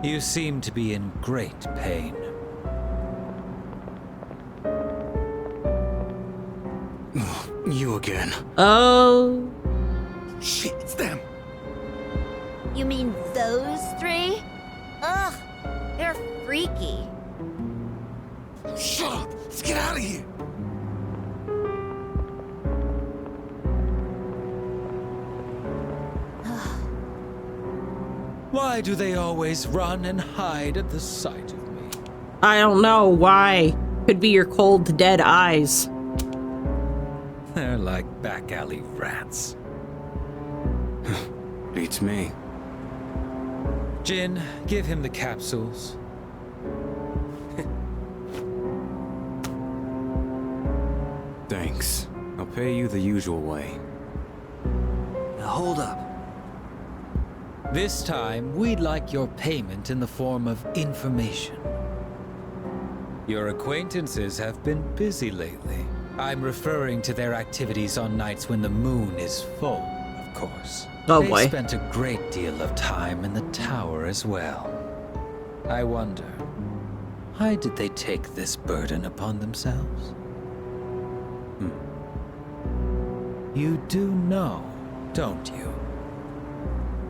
You seem to be in great pain. You again. Oh. Shit, it's them. You mean those three? Ugh, they're freaky. Shut up. Let's get out of here. Why do they always run and hide at the sight of me? I don't know why. Could be your cold, dead eyes. They're like back alley rats. Beats me. Jin, give him the capsules. Thanks. I'll pay you the usual way. Now hold up. This time, we'd like your payment in the form of information. Your acquaintances have been busy lately. I'm referring to their activities on nights when the moon is full, of course. Oh They boy. spent a great deal of time in the tower as well. I wonder, why did they take this burden upon themselves? You do know, don't you?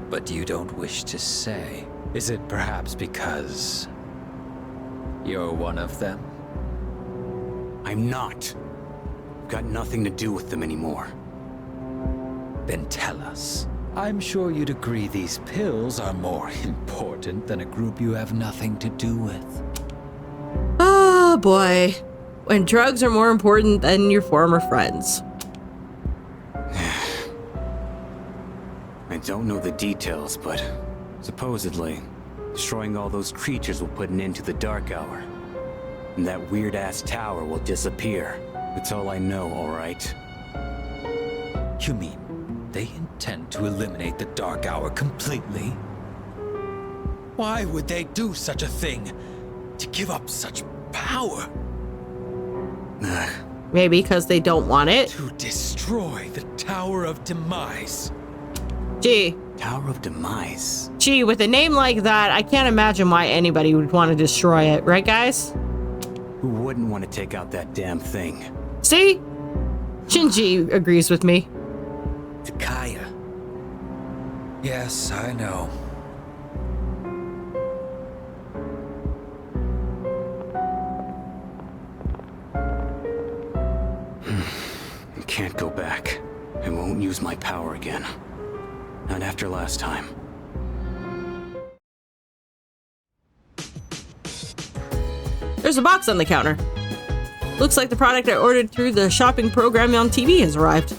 But you don't wish to say. Is it perhaps because you're one of them? I'm not. I've got nothing to do with them anymore. Then tell us. I'm sure you'd agree these pills are more important than a group you have nothing to do with. Oh boy. When drugs are more important than your former friends. I don't know the details, but supposedly, destroying all those creatures will put an end to the Dark Hour. And that weird-ass tower will disappear. That's all I know, all right? You mean they intend to eliminate the Dark Hour completely? Why would they do such a thing? To give up such power? Maybe because they don't want it. To destroy the Tower of Demise. Gee. Tower of Demise? Gee, with a name like that, I can't imagine why anybody would want to destroy it. Right, guys? Who wouldn't want to take out that damn thing? See? Shinji agrees with me. Takaya. Yes, I know. I can't go back. I won't use my power again. Not after last time. There's a box on the counter. Looks like the product I ordered through the shopping program on TV has arrived.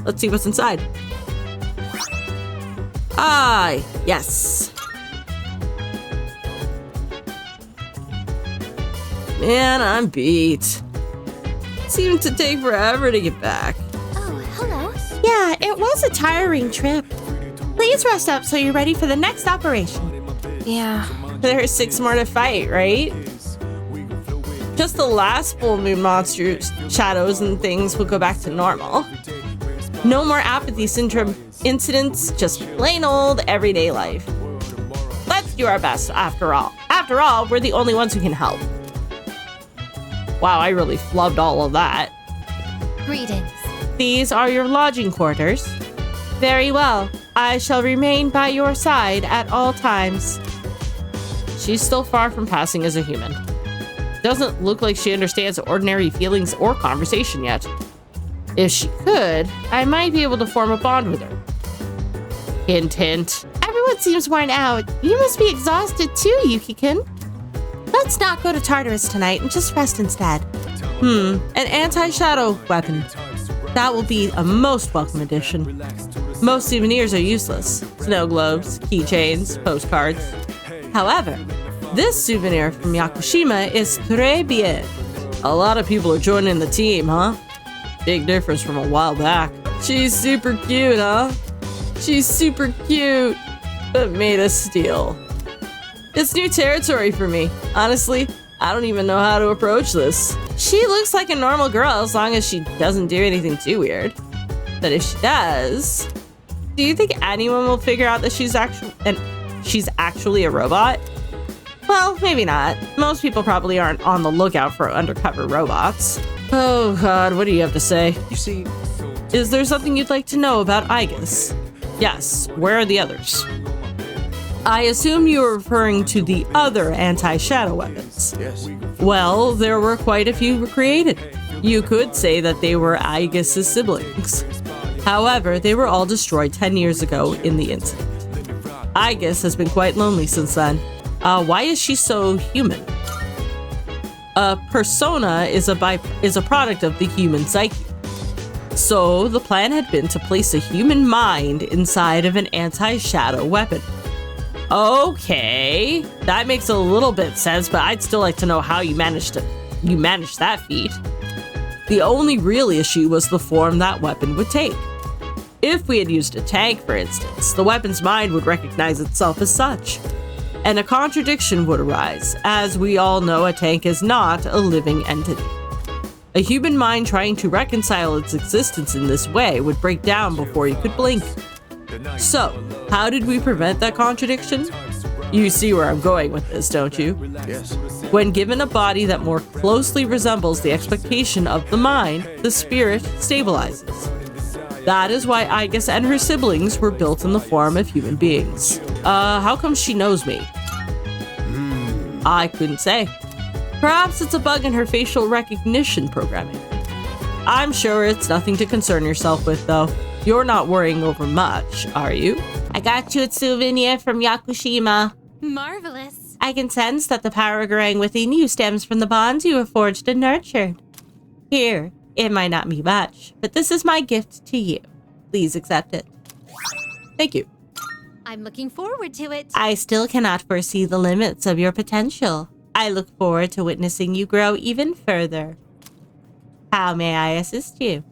Let's see what's inside. Ah, yes. Man, I'm beat. Seemed to take forever to get back. Oh, hello. Yeah, it was a tiring trip. Please rest up so you're ready for the next operation. Yeah, there's 6 more to fight, right? Just the last full moon monsters, shadows, and things will go back to normal. No more apathy syndrome incidents, just plain old everyday life. Let's do our best, after all. After all, we're the only ones who can help. Wow, I really flubbed all of that. Greetings. These are your lodging quarters. Very well. I shall remain by your side at all times. She's still far from passing as a human. Doesn't look like she understands ordinary feelings or conversation yet. If she could, I might be able to form a bond with her. Hint, hint. Everyone seems worn out. You must be exhausted too, Yuki-kun. Let's not go to Tartarus tonight and just rest instead. An anti-shadow weapon. That will be a most welcome addition. Most souvenirs are useless. Snow globes, keychains, postcards. However, this souvenir from Yakushima is très bien. A lot of people are joining the team, huh? Big difference from a while back. She's super cute, huh? She's super cute, but made of steel. It's new territory for me. Honestly, I don't even know how to approach this. She looks like a normal girl as long as she doesn't do anything too weird. But if she does, do you think anyone will figure out that she's actually a robot? Well, maybe not. Most people probably aren't on the lookout for undercover robots. Oh god, what do you have to say? You see, Is there something you'd like to know about Aigis? Yes, where are the others? I assume you are referring to the other anti-shadow weapons. yes. Well, there were quite a few created. You could say that they were Aigis' siblings. However, they were all destroyed 10 years ago in the incident. Aigis has been quite lonely since then. Why is she so human? A persona is a product of the human psyche. So the plan had been to place a human mind inside of an anti-shadow weapon. Okay, that makes a little bit sense, but I'd still like to know how you managed that feat. The only real issue was the form that weapon would take. If we had used a tank, for instance, the weapon's mind would recognize itself as such, and a contradiction would arise. As we all know, a tank is not a living entity. A human mind trying to reconcile its existence in this way would break down before you could blink. So, how did we prevent that contradiction? You see where I'm going with this, don't you? Yes. When given a body that more closely resembles the expectation of the mind, the spirit stabilizes. That is why Aigis and her siblings were built in the form of human beings. How come she knows me? I couldn't say. Perhaps it's a bug in her facial recognition programming. I'm sure it's nothing to concern yourself with, though. You're not worrying over much, are you? I got you a souvenir from Yakushima. Marvelous. I can sense that the power growing within you stems from the bonds you have forged and nurtured. Here, it might not be much, but this is my gift to you. Please accept it. Thank you. I'm looking forward to it. I still cannot foresee the limits of your potential. I look forward to witnessing you grow even further. How may I assist you?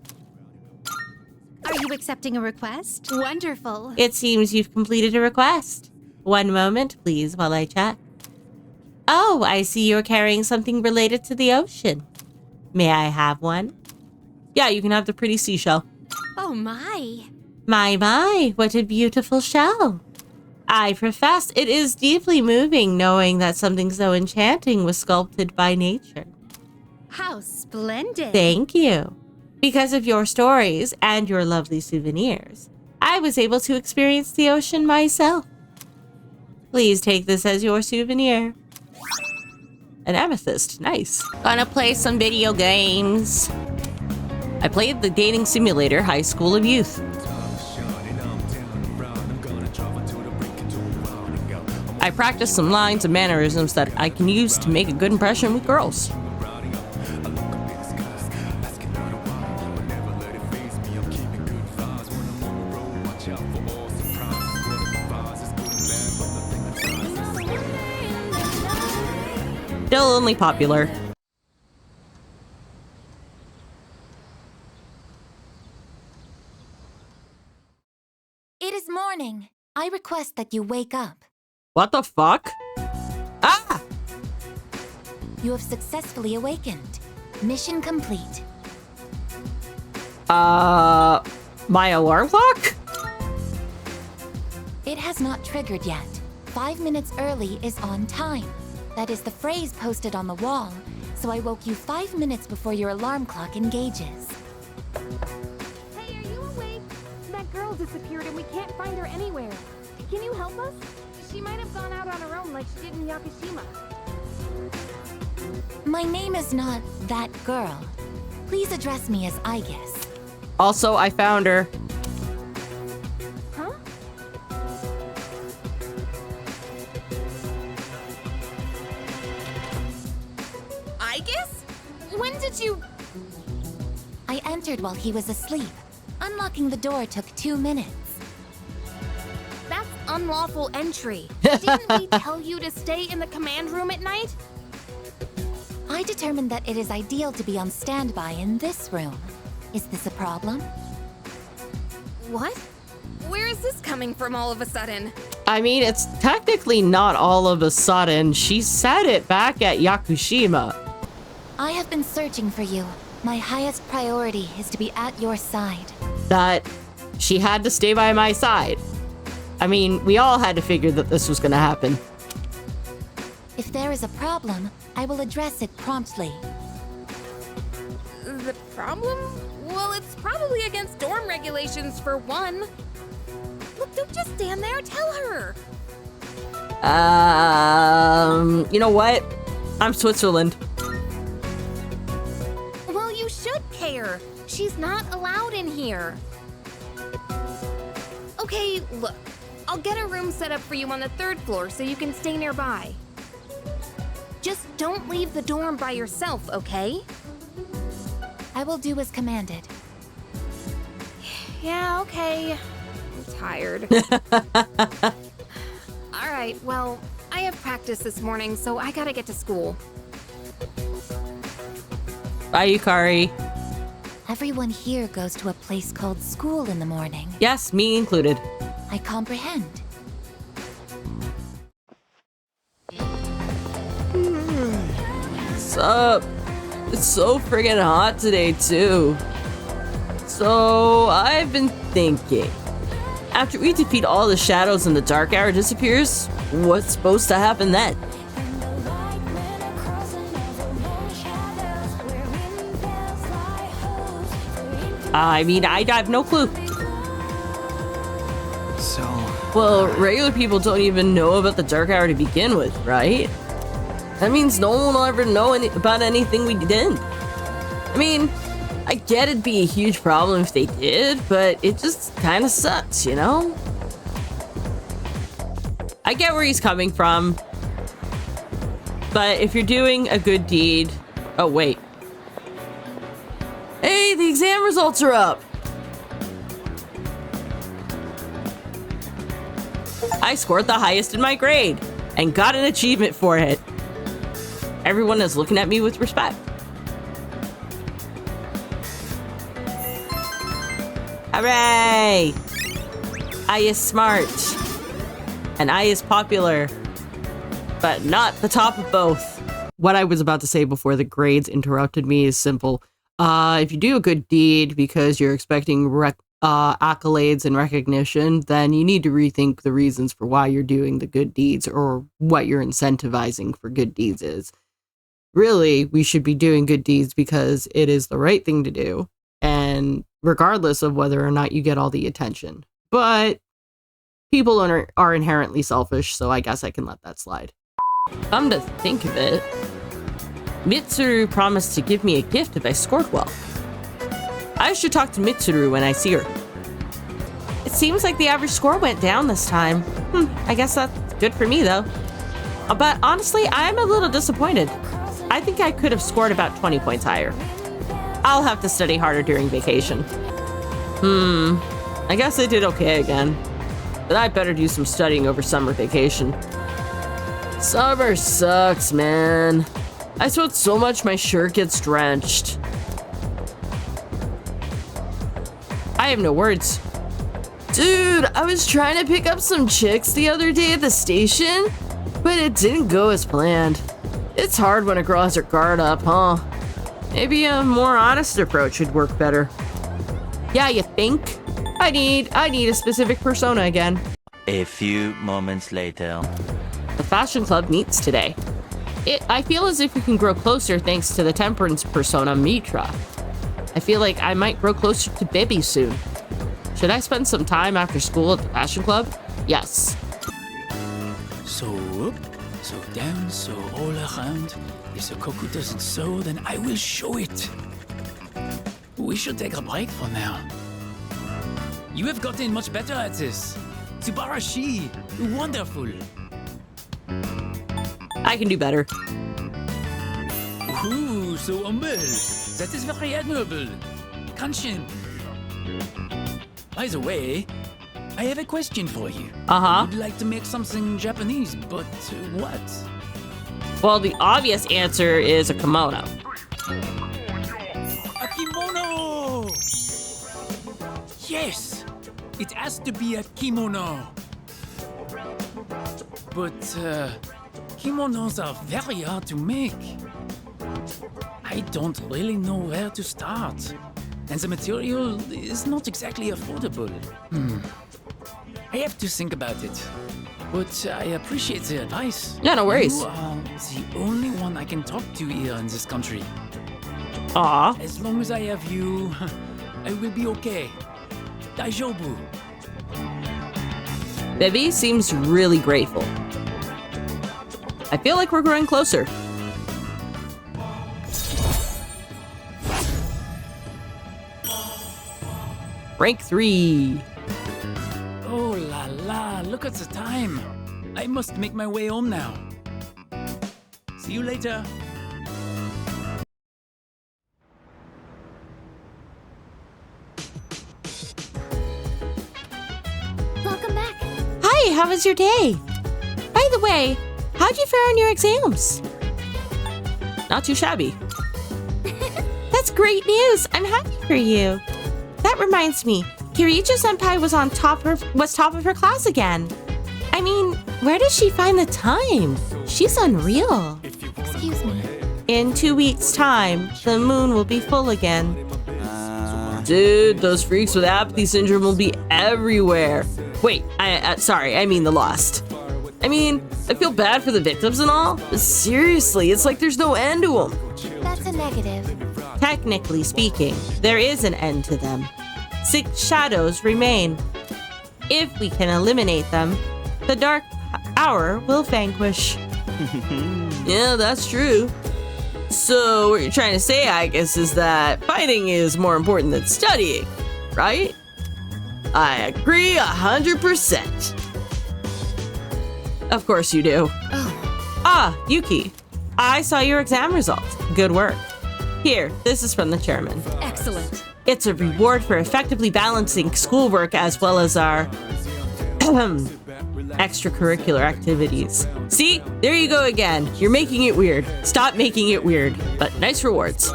Are you accepting a request? Wonderful. It seems you've completed a request. One moment, please, while I check. Oh, I see you're carrying something related to the ocean. May I have one? Yeah, you can have the pretty seashell. Oh my. My, what a beautiful shell. I profess it is deeply moving knowing that something so enchanting was sculpted by nature. How splendid. Thank you. Because of your stories and your lovely souvenirs, I was able to experience the ocean myself. Please take this as your souvenir. An amethyst, nice. Gonna play some video games. I played the dating simulator High School of Youth. I practiced some lines and mannerisms that I can use to make a good impression with girls. Still only popular. It is morning. I request that you wake up. What the fuck? Ah! You have successfully awakened. Mission complete. My alarm clock? It has not triggered yet. 5 minutes early is on time. That is the phrase posted on the wall, so I woke you 5 minutes before your alarm clock engages. Hey, are you awake? That girl disappeared and we can't find her anywhere. Can you help us? She might have gone out on her own like she did in Yakushima. My name is not that girl. Please address me as Aigis. Also, I found her. Huh? Aigis? When did you... I entered while he was asleep. Unlocking the door took 2 minutes. That's unlawful entry. Didn't we tell you to stay in the command room at night? I determined that it is ideal to be on standby in this room. Is this a problem? What? Where is this coming from all of a sudden? I mean, it's technically not all of a sudden. She said it back at Yakushima. I have been searching for you. My highest priority is to be at your side. that she had to stay by my side. I mean, we all had to figure that this was gonna happen. If there is a problem, I will address it promptly. The problem? Well, it's probably against dorm regulations for one. Look, don't just stand there. Tell her. You know what? I'm Switzerland. Well, you should care. She's not allowed in here. Okay, look. I'll get a room set up for you on the 3rd floor so you can stay nearby. Just don't leave the dorm by yourself, okay? I will do as commanded. Yeah, okay. I'm tired. All right, well, I have practice this morning, so I gotta get to school. Bye, Yukari. Everyone here goes to a place called school in the morning. Yes, me included. I comprehend. What's up? It's so friggin' hot today, too. So, I've been thinking. After we defeat all the shadows and the dark hour disappears, what's supposed to happen then? I mean, I have no clue. So... Well, regular people don't even know about the dark hour to begin with, right? That means no one will ever know about anything we did. I mean, I get it'd be a huge problem if they did, but it just kind of sucks, you know? I get where he's coming from. But if you're doing a good deed... Oh, wait. Hey, the exam results are up! I scored the highest in my grade and got an achievement for it. Everyone is looking at me with respect. Hooray! I is smart. And I is popular. But not the top of both. What I was about to say before the grades interrupted me is simple. If you do a good deed because you're expecting accolades and recognition, then you need to rethink the reasons for why you're doing the good deeds or what you're incentivizing for good deeds is. Really, we should be doing good deeds because it is the right thing to do, and regardless of whether or not you get all the attention. But people are inherently selfish, so I guess I can let that slide. Come to think of it, Mitsuru promised to give me a gift if I scored well. I should talk to Mitsuru when I see her. It seems like the average score went down this time. I guess that's good for me, though. But honestly, I'm a little disappointed. I think I could have scored about 20 points higher. I'll have to study harder during vacation. I guess I did okay again. But I better do some studying over summer vacation. Summer sucks, man. I sweat so much my shirt gets drenched. I have no words. Dude, I was trying to pick up some chicks the other day at the station, but it didn't go as planned. It's hard when a girl has her guard up, huh? Maybe a more honest approach would work better. Yeah, you think? I need a specific persona again. A few moments later. The fashion club meets today. I feel as if we can grow closer thanks to the temperance persona, Mitra. I feel like I might grow closer to Bibi soon. Should I spend some time after school at the fashion club? Yes. So up, so down, so all around. If the cuckoo doesn't sew, then I will show it. We should take a break for now. You have gotten much better at this. Tsubarashi, wonderful. I can do better. Ooh, so humble. That is very admirable. Kanshin. By the way, I have a question for you. Uh-huh. Would like to make something Japanese, but what? Well, the obvious answer is a kimono. A kimono! Yes! It has to be a kimono. But, kimonos are very hard to make. I don't really know where to start. and the material is not exactly affordable. I have to think about it. But I appreciate the advice. Yeah, no worries. You are the only one I can talk to here in this country. Aw. As long as I have you, I will be okay. Daijoubu. Bibi seems really grateful. I feel like we're growing closer. Rank 3. Oh la la, look at the time. I must make my way home now. See you later. Welcome back. Hi, how was your day? By the way, how'd you fare on your exams? Not too shabby. That's great news. I'm happy for you. That reminds me, Kirijo-senpai was top of her class again. I mean, where does she find the time? She's unreal. Excuse me. In 2 weeks' time, the moon will be full again. Dude, those freaks with apathy syndrome will be everywhere. Wait, sorry, I mean the lost. I mean, I feel bad for the victims and all, but seriously, it's like there's no end to them. That's a negative. Technically speaking, there is an end to them. 6 shadows remain. If we can eliminate them, the dark hour will vanquish. Yeah, that's true. So what you're trying to say, Aigis, is that fighting is more important than studying, right? I agree 100%. Of course you do. Ah, Yuki, I saw your exam results. Good work. Here, this is from the chairman. Excellent. It's a reward for effectively balancing schoolwork as well as our extracurricular activities. See, there you go again. You're making it weird. Stop making it weird, but nice rewards.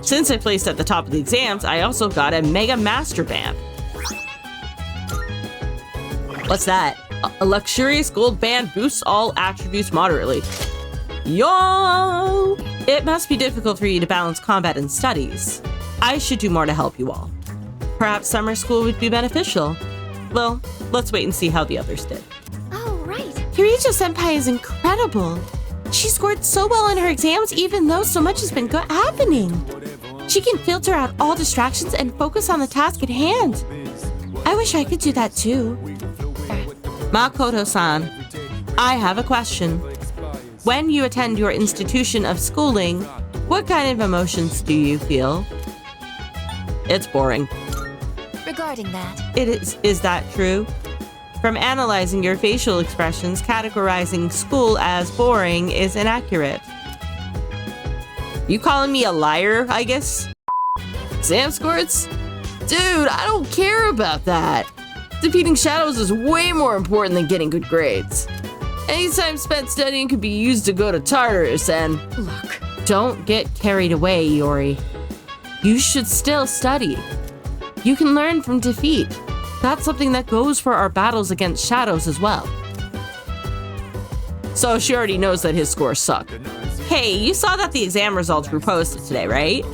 Since I placed at the top of the exams, I also got a Mega Master Band. What's that? A luxurious gold band boosts all attributes moderately. Yo! It must be difficult for you to balance combat and studies. I should do more to help you all. Perhaps summer school would be beneficial. Well, let's wait and see how the others did. Oh, right. Kirijo-senpai is incredible. She scored so well in her exams even though so much has been happening. She can filter out all distractions and focus on the task at hand. I wish I could do that too. Makoto-san, I have a question. When you attend your institution of schooling, what kind of emotions do you feel? It's boring. Regarding that, Is that true? From analyzing your facial expressions, categorizing school as boring is inaccurate. You calling me a liar, I guess? Exam scores? Dude, I don't care about that. Defeating shadows is way more important than getting good grades. Any time spent studying could be used to go to Tartarus and... look. Don't get carried away, Yori. You should still study. You can learn from defeat. That's something that goes for our battles against shadows as well. So she already knows that his scores suck. Hey, you saw that the exam results were posted today, right?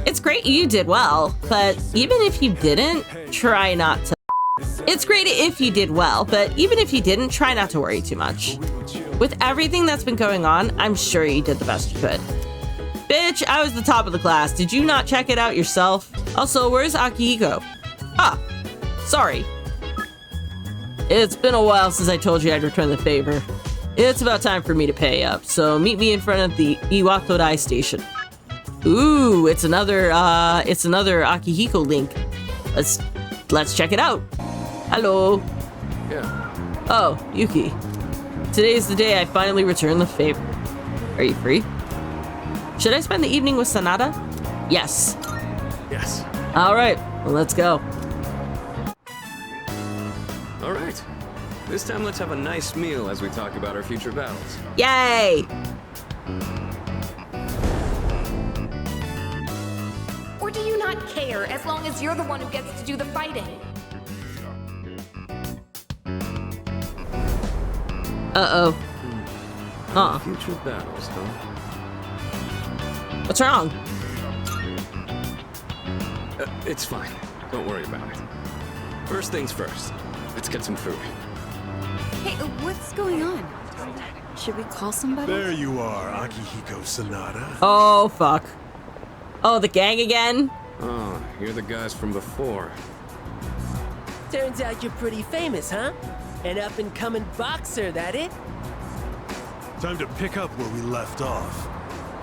It's great you did well, but even if you didn't, try not to. It's great if you did well, but even if you didn't, try not to worry too much. With everything that's been going on, I'm sure you did the best you could. Bitch, I was the top of the class. Did you not check it out yourself? Also, where's Akihiko? Ah, sorry. It's been a while since I told you I'd return the favor. It's about time for me to pay up, so meet me in front of the Iwatodai station. Ooh, it's another Akihiko link. Let's check it out. Hello. Yeah. Oh, Yuki. Today's the day I finally return the favor. Are you free? Should I spend the evening with Sanada? Yes. Yes. All right, well, let's go. All right. This time let's have a nice meal as we talk about our future battles. Yay! Or do you not care as long as you're the one who gets to do the fighting? Uh-oh. Future battles, huh? What's wrong? It's fine. Don't worry about it. First things first. Let's get some food. Hey, what's going on? Should we call somebody? There you are, Akihiko Sanada. Oh, fuck. Oh, the gang again? Oh, you're the guys from before. Turns out you're pretty famous, huh? An up-and-coming boxer, that it? Time to pick up where we left off.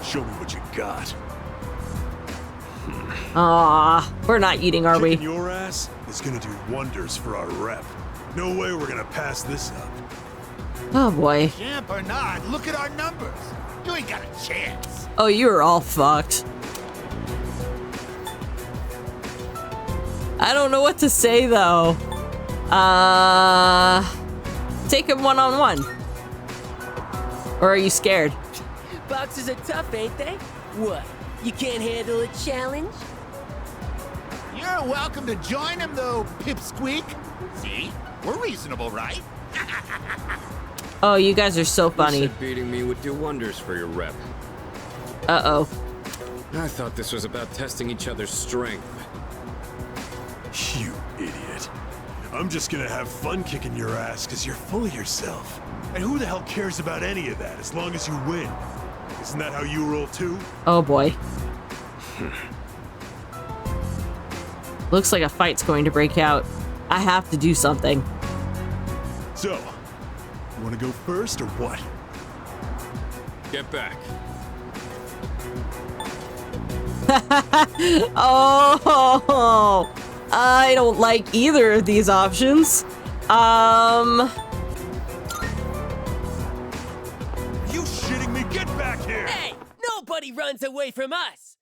Show me what you got. Aw, we're not eating, are we? Kicking your ass is gonna do wonders for our rep. No way we're gonna pass this up. Oh boy. Champ or not, look at our numbers. You ain't got a chance. Oh, you're all fucked. I don't know what to say though. Take him one-on-one. Or are you scared? Boxers are tough, ain't they? What? You can't handle a challenge? You're welcome to join him, though, Pipsqueak. See? We're reasonable, right? Oh, you guys are so You funny. said beating me would do wonders for your rep. Uh-oh. I thought this was about testing each other's strength. You idiot. I'm just gonna have fun kicking your ass because you're full of yourself. And who the hell cares about any of that as long as you win? Isn't that how you roll too? Oh boy. Looks like a fight's going to break out. I have to do something. So, you wanna go first or what? Get back. Oh, I don't like either of these options. You shitting me? Get back here! Hey! Nobody runs away from us!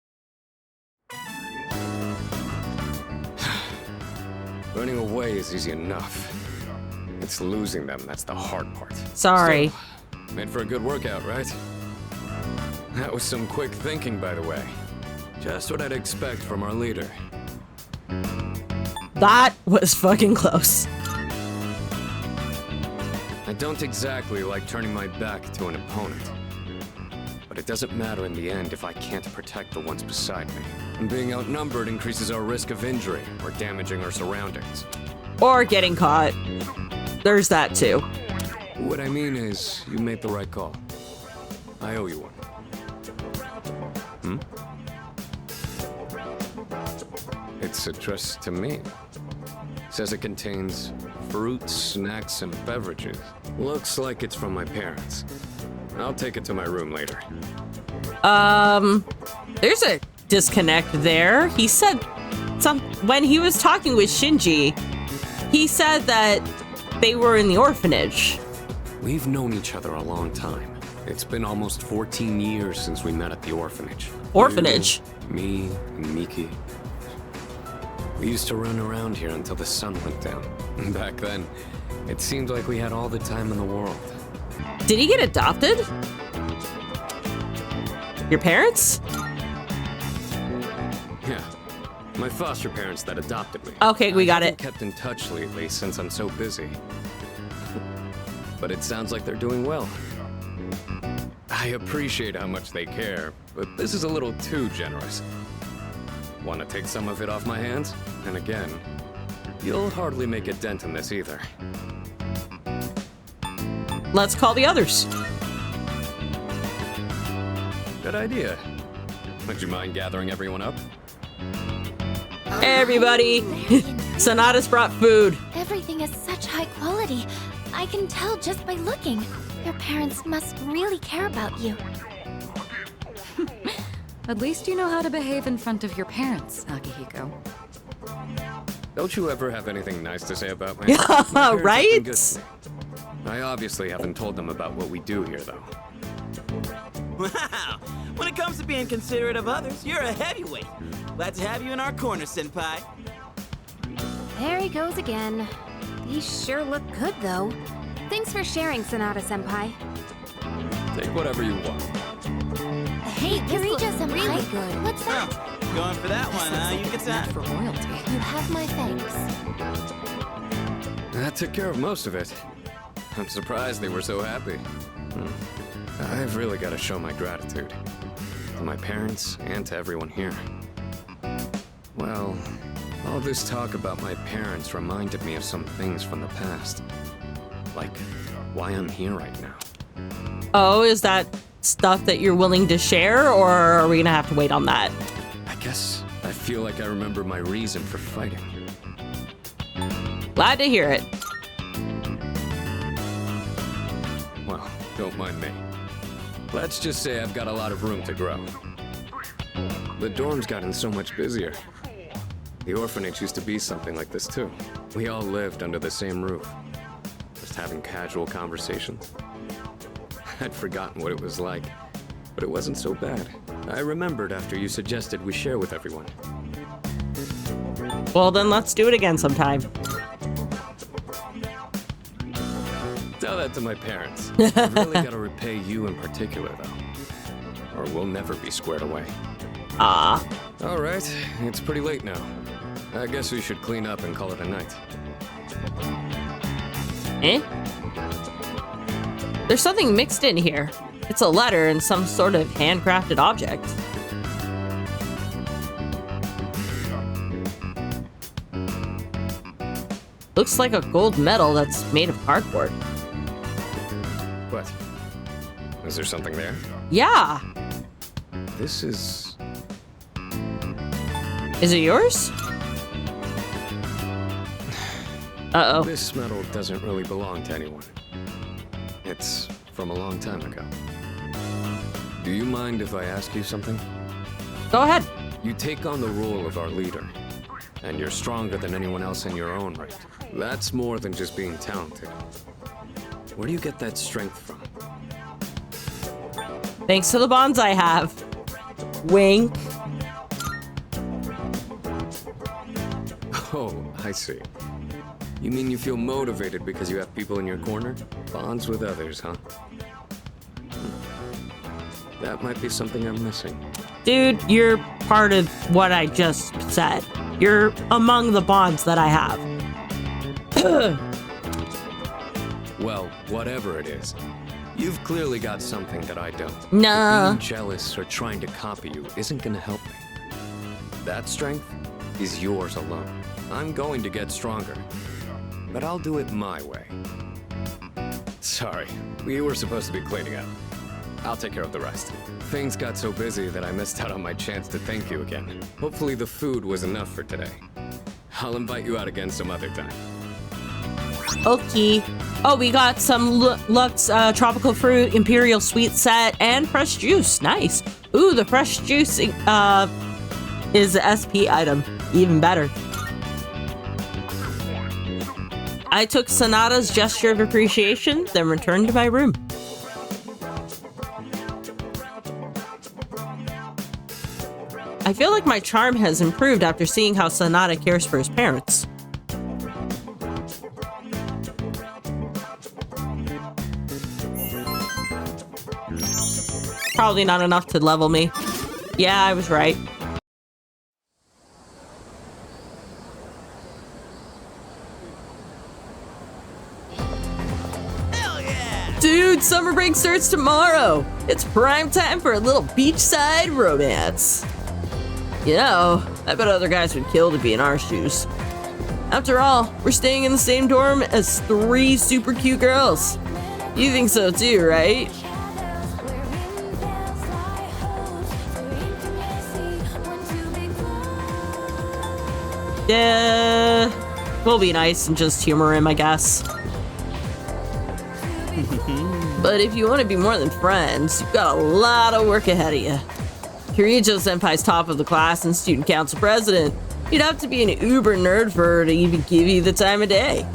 Running away is easy enough. It's losing them that's the hard part. Sorry. Still, made for a good workout, right? That was some quick thinking, by the way. Just what I'd expect from our leader. That was fucking close. I don't exactly like turning my back to an opponent. But it doesn't matter in the end if I can't protect the ones beside me. And being outnumbered increases our risk of injury or damaging our surroundings. Or getting caught. There's that too. What I mean is, you made the right call. I owe you one. It's addressed to me. Says it contains fruits, snacks, and beverages. Looks like it's from my parents. I'll take it to my room later. There's a disconnect there. He said when he was talking with Shinji, he said that they were in the orphanage. We've known each other a long time. It's been almost 14 years since we met at the orphanage. Orphanage? You, me, and Miki. We used to run around here until the sun went down. Back then, it seemed like we had all the time in the world. Did he get adopted? Your parents? Yeah, my foster parents that adopted me. Okay, we got I it. haven't kept in touch lately since I'm so busy. But it sounds like they're doing well. I appreciate how much they care, but this is a little too generous. Want to take some of it off my hands? And again, you'll hardly make a dent in this either. Let's call the others. Good idea. Would you mind gathering everyone up? Everybody, Sonata's brought food. Everything is such high quality. I can tell just by looking. Your parents must really care about you. At least you know how to behave in front of your parents, Akihiko. Don't you ever have anything nice to say about me? My parents have been Right? good to me. I obviously haven't told them about what we do here, though. Wow! When it comes to being considerate of others, you're a heavyweight. Glad to have you in our corner, Senpai. There he goes again. These sure look good, though. Thanks for sharing, Sonata-senpai. Take whatever you want. Hey, Kirija-senpai. Really good. What's that? Going for that one, huh? You get that. For royalty. You have my thanks. That took care of most of it. I'm surprised they were so happy. I've really got to show my gratitude. To my parents and to everyone here. Well, all this talk about my parents reminded me of some things from the past. Like, why I'm here right now. Oh, is that stuff that you're willing to share, or are we gonna have to wait on that? I guess I feel like I remember my reason for fighting. Glad to hear it. Well, don't mind me. Let's just say I've got a lot of room to grow. The dorm's gotten so much busier. The orphanage used to be something like this too. We all lived under the same roof, just having casual conversations. I'd forgotten what it was like, but it wasn't so bad. I remembered after you suggested we share with everyone. Well, then let's do it again sometime. Tell that to my parents. I've really got to repay you in particular, though, or we'll never be squared away. Ah. All right, it's pretty late now. I guess we should clean up and call it a night. Eh? There's something mixed in here. It's a letter and some sort of handcrafted object. Looks like a gold medal that's made of cardboard. What? Is there something there? Yeah. This is... Is it yours? Uh-oh. This medal doesn't really belong to anyone. It's from a long time ago. Do you mind if I ask you something? Go ahead. You take on the role of our leader, and you're stronger than anyone else in your own right. That's more than just being talented. Where do you get that strength from? Thanks to the bonds I have. Wink. Oh, I see. You mean you feel motivated because you have people in your corner? Bonds with others, huh? That might be something I'm missing. Dude, you're part of what I just said. You're among the bonds that I have. Well, whatever it is, you've clearly got something that I don't. Nah. Being jealous or trying to copy you isn't gonna help me. That strength is yours alone. I'm going to get stronger, but I'll do it my way. Sorry, we were supposed to be cleaning up. I'll take care of the rest. Things got so busy that I missed out on my chance to thank you again. Hopefully the food was enough for today. I'll invite you out again some other time. Okay. Oh, we got some Lux Tropical Fruit Imperial Sweet Set and fresh juice. Nice. Ooh, the fresh juice is the SP item. Even better. I took Sonata's gesture of appreciation, then returned to my room. I feel like my charm has improved after seeing how Sonata cares for his parents. Probably not enough to level me. Yeah, I was right. Dude, summer break starts tomorrow. It's prime time for a little beachside romance. You know, I bet other guys would kill to be in our shoes. After all, we're staying in the same dorm as 3 super cute girls. You think so too, right? Yeah, we'll be nice and just humor him, I guess. But if you want to be more than friends, you've got a lot of work ahead of you. Kirijo-senpai's top of the class and student council president. You'd have to be an uber nerd for her to even give you the time of day.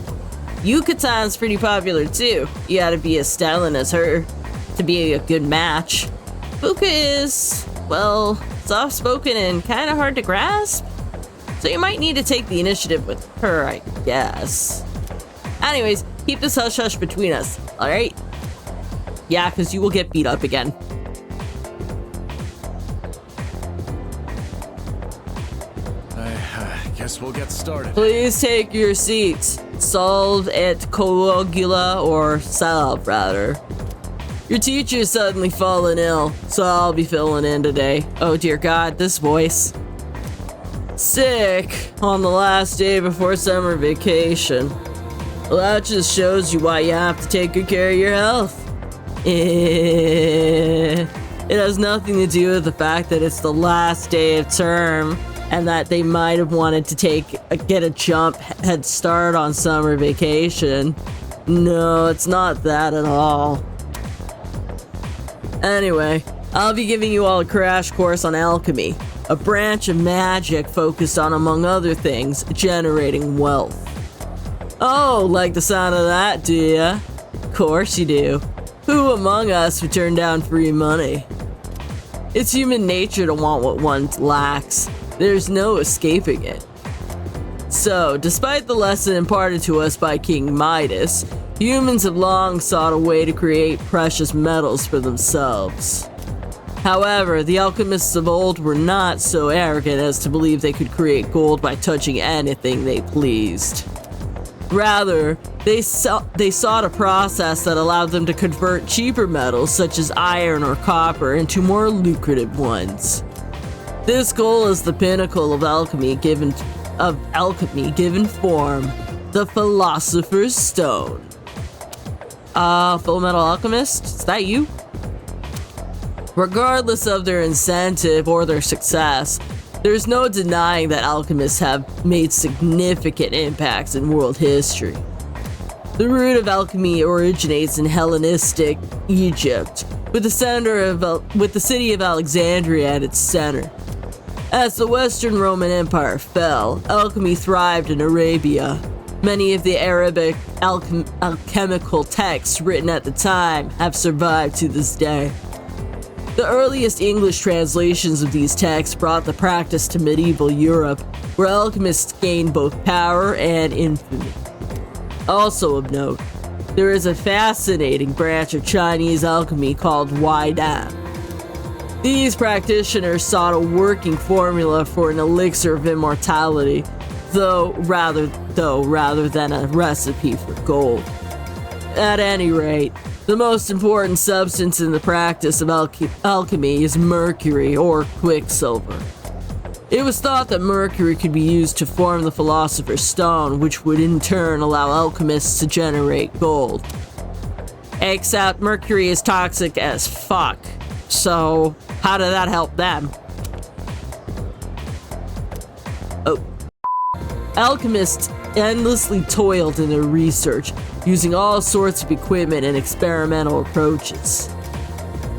Yukatan's pretty popular too. You gotta be as styling as her to be a good match. Fuka is, well, soft-spoken and kinda hard to grasp. So you might need to take the initiative with her, I guess. Anyways, keep this hush-hush between us, alright? Yeah, because you will get beat up again. I guess we'll get started. Please take your seats. Solve et coagula, or salve, rather. Your teacher's suddenly fallen ill, so I'll be filling in today. Oh dear God, this voice. Sick on the last day before summer vacation. Well, that just shows you why you have to take good care of your health. It has nothing to do with the fact that it's the last day of term and that they might have wanted to get a jump head start on summer vacation. No, it's not that at all. Anyway, I'll be giving you all a crash course on alchemy, a branch of magic focused on, among other things, generating wealth. Oh, like the sound of that, do ya? Of course you do. Who among us would turn down free money? It's human nature to want what one lacks. There's no escaping it. So, despite the lesson imparted to us by King Midas, humans have long sought a way to create precious metals for themselves. However, the alchemists of old were not so arrogant as to believe they could create gold by touching anything they pleased. Rather, they sought a process that allowed them to convert cheaper metals such as iron or copper into more lucrative ones. This goal is the pinnacle of alchemy given form, the Philosopher's Stone. Full Metal Alchemist, is that you? Regardless of their incentive or their success, there's no denying that alchemists have made significant impacts in world history. The root of alchemy originates in Hellenistic Egypt, with the city of Alexandria at its center. As the Western Roman Empire fell, alchemy thrived in Arabia. Many of the Arabic alchemical texts written at the time have survived to this day. The earliest English translations of these texts brought the practice to medieval Europe, where alchemists gained both power and infamy. Also of note, there is a fascinating branch of Chinese alchemy called Waidan. These practitioners sought a working formula for an elixir of immortality, rather than a recipe for gold. At any rate, the most important substance in the practice of alchemy is mercury or quicksilver. It was thought that mercury could be used to form the Philosopher's Stone, which would in turn allow alchemists to generate gold. Except mercury is toxic as fuck, so how did that help them? Oh. Alchemists endlessly toiled in their research, using all sorts of equipment and experimental approaches.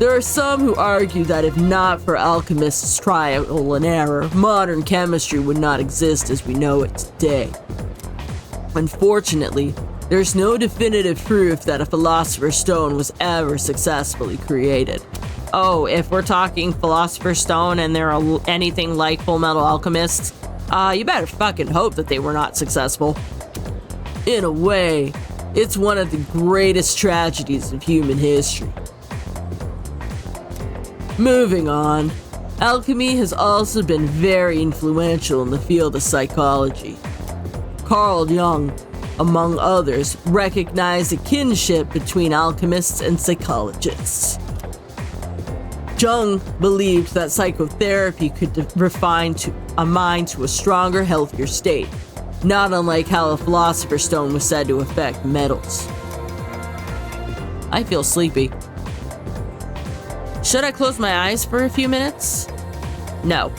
There are some who argue that if not for alchemists' trial and error, modern chemistry would not exist as we know it today. Unfortunately, there's no definitive proof that a Philosopher's Stone was ever successfully created. Oh, if we're talking Philosopher's Stone and they're anything like Full Metal Alchemists, you better fucking hope that they were not successful. In a way, it's one of the greatest tragedies of human history. Moving on, alchemy has also been very influential in the field of psychology. Carl Jung, among others, recognized a kinship between alchemists and psychologists. Jung believed that psychotherapy could refine a mind to a stronger, healthier state, not unlike how the Philosopher's Stone was said to affect metals. I feel sleepy. Should I close my eyes for a few minutes? No.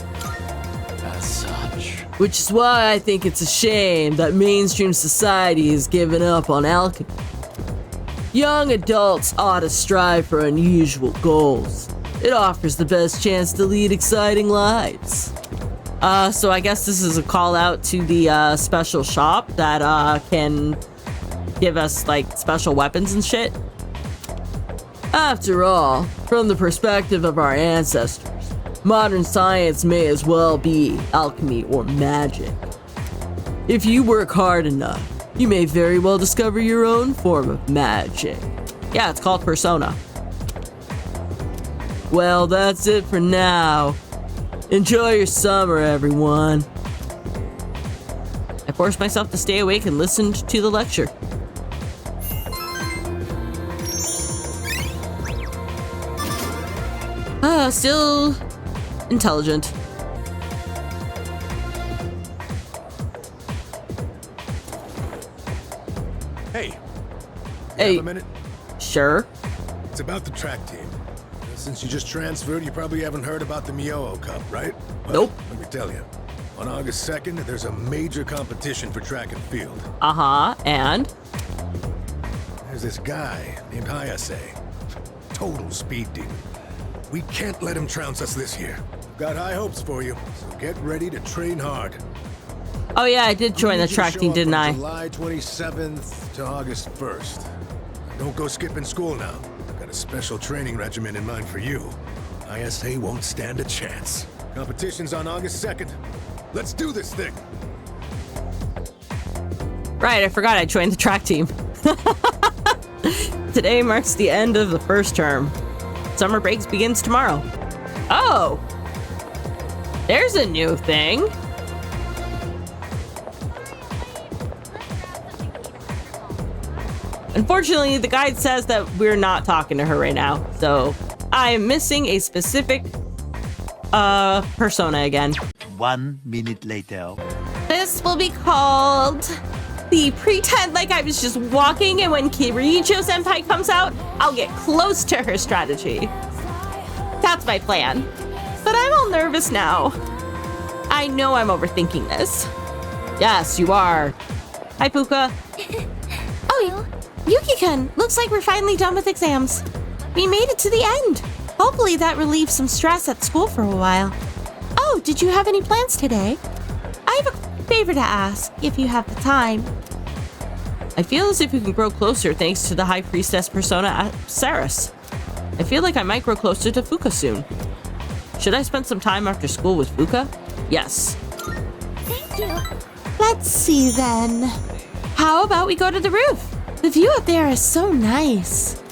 As such. Which is why I think it's a shame that mainstream society has given up on alchemy. Young adults ought to strive for unusual goals. It offers the best chance to lead exciting lives. So I guess this is a call out to the special shop that can give us like special weapons and shit. After all, from the perspective of our ancestors, modern science may as well be alchemy or magic. If you work hard enough, you may very well discover your own form of magic. Yeah, it's called Persona. Well, that's it for now. Enjoy your summer, everyone. I forced myself to stay awake and listened to the lecture. Still intelligent. Hey. Hey. Have a minute? Sure. It's about the track team. Since you just transferred, you probably haven't heard about the Miyoo Cup, right? Well, nope. Let me tell you. On August 2nd, there's a major competition for track and field. Uh-huh, and? There's this guy named Hayase. Total speed demon. We can't let him trounce us this year. We've got high hopes for you, so get ready to train hard. Oh yeah, I did join the track team, didn't I? July 27th to August 1st. Don't go skipping school now. I've got a special training regimen in mind for you. ISA won't stand a chance. Competition's on August 2nd. Let's do this thing. Right, I forgot I joined the track team. Today marks the end of the first term. Summer breaks begins tomorrow. Oh! There's a new thing. Unfortunately, the guide says that we're not talking to her right now, so I'm missing a specific persona again. 1 minute later. This will be called the pretend like I was just walking, and when Kirijo Senpai comes out, I'll get close to her strategy. That's my plan. But I'm all nervous now. I know I'm overthinking this. Yes, you are. Hi, Puka. Oh, Yuki-kun, looks like we're finally done with exams. We made it to the end. Hopefully that relieves some stress at school for a while. Oh, did you have any plans today? I have a favor to ask, if you have the time. I feel as if we can grow closer thanks to the High Priestess persona at S.E.E.S. I feel like I might grow closer to Fuka soon. Should I spend some time after school with Fuka? Yes. Thank you. Let's see then. How about we go to the roof? The view up there is so nice.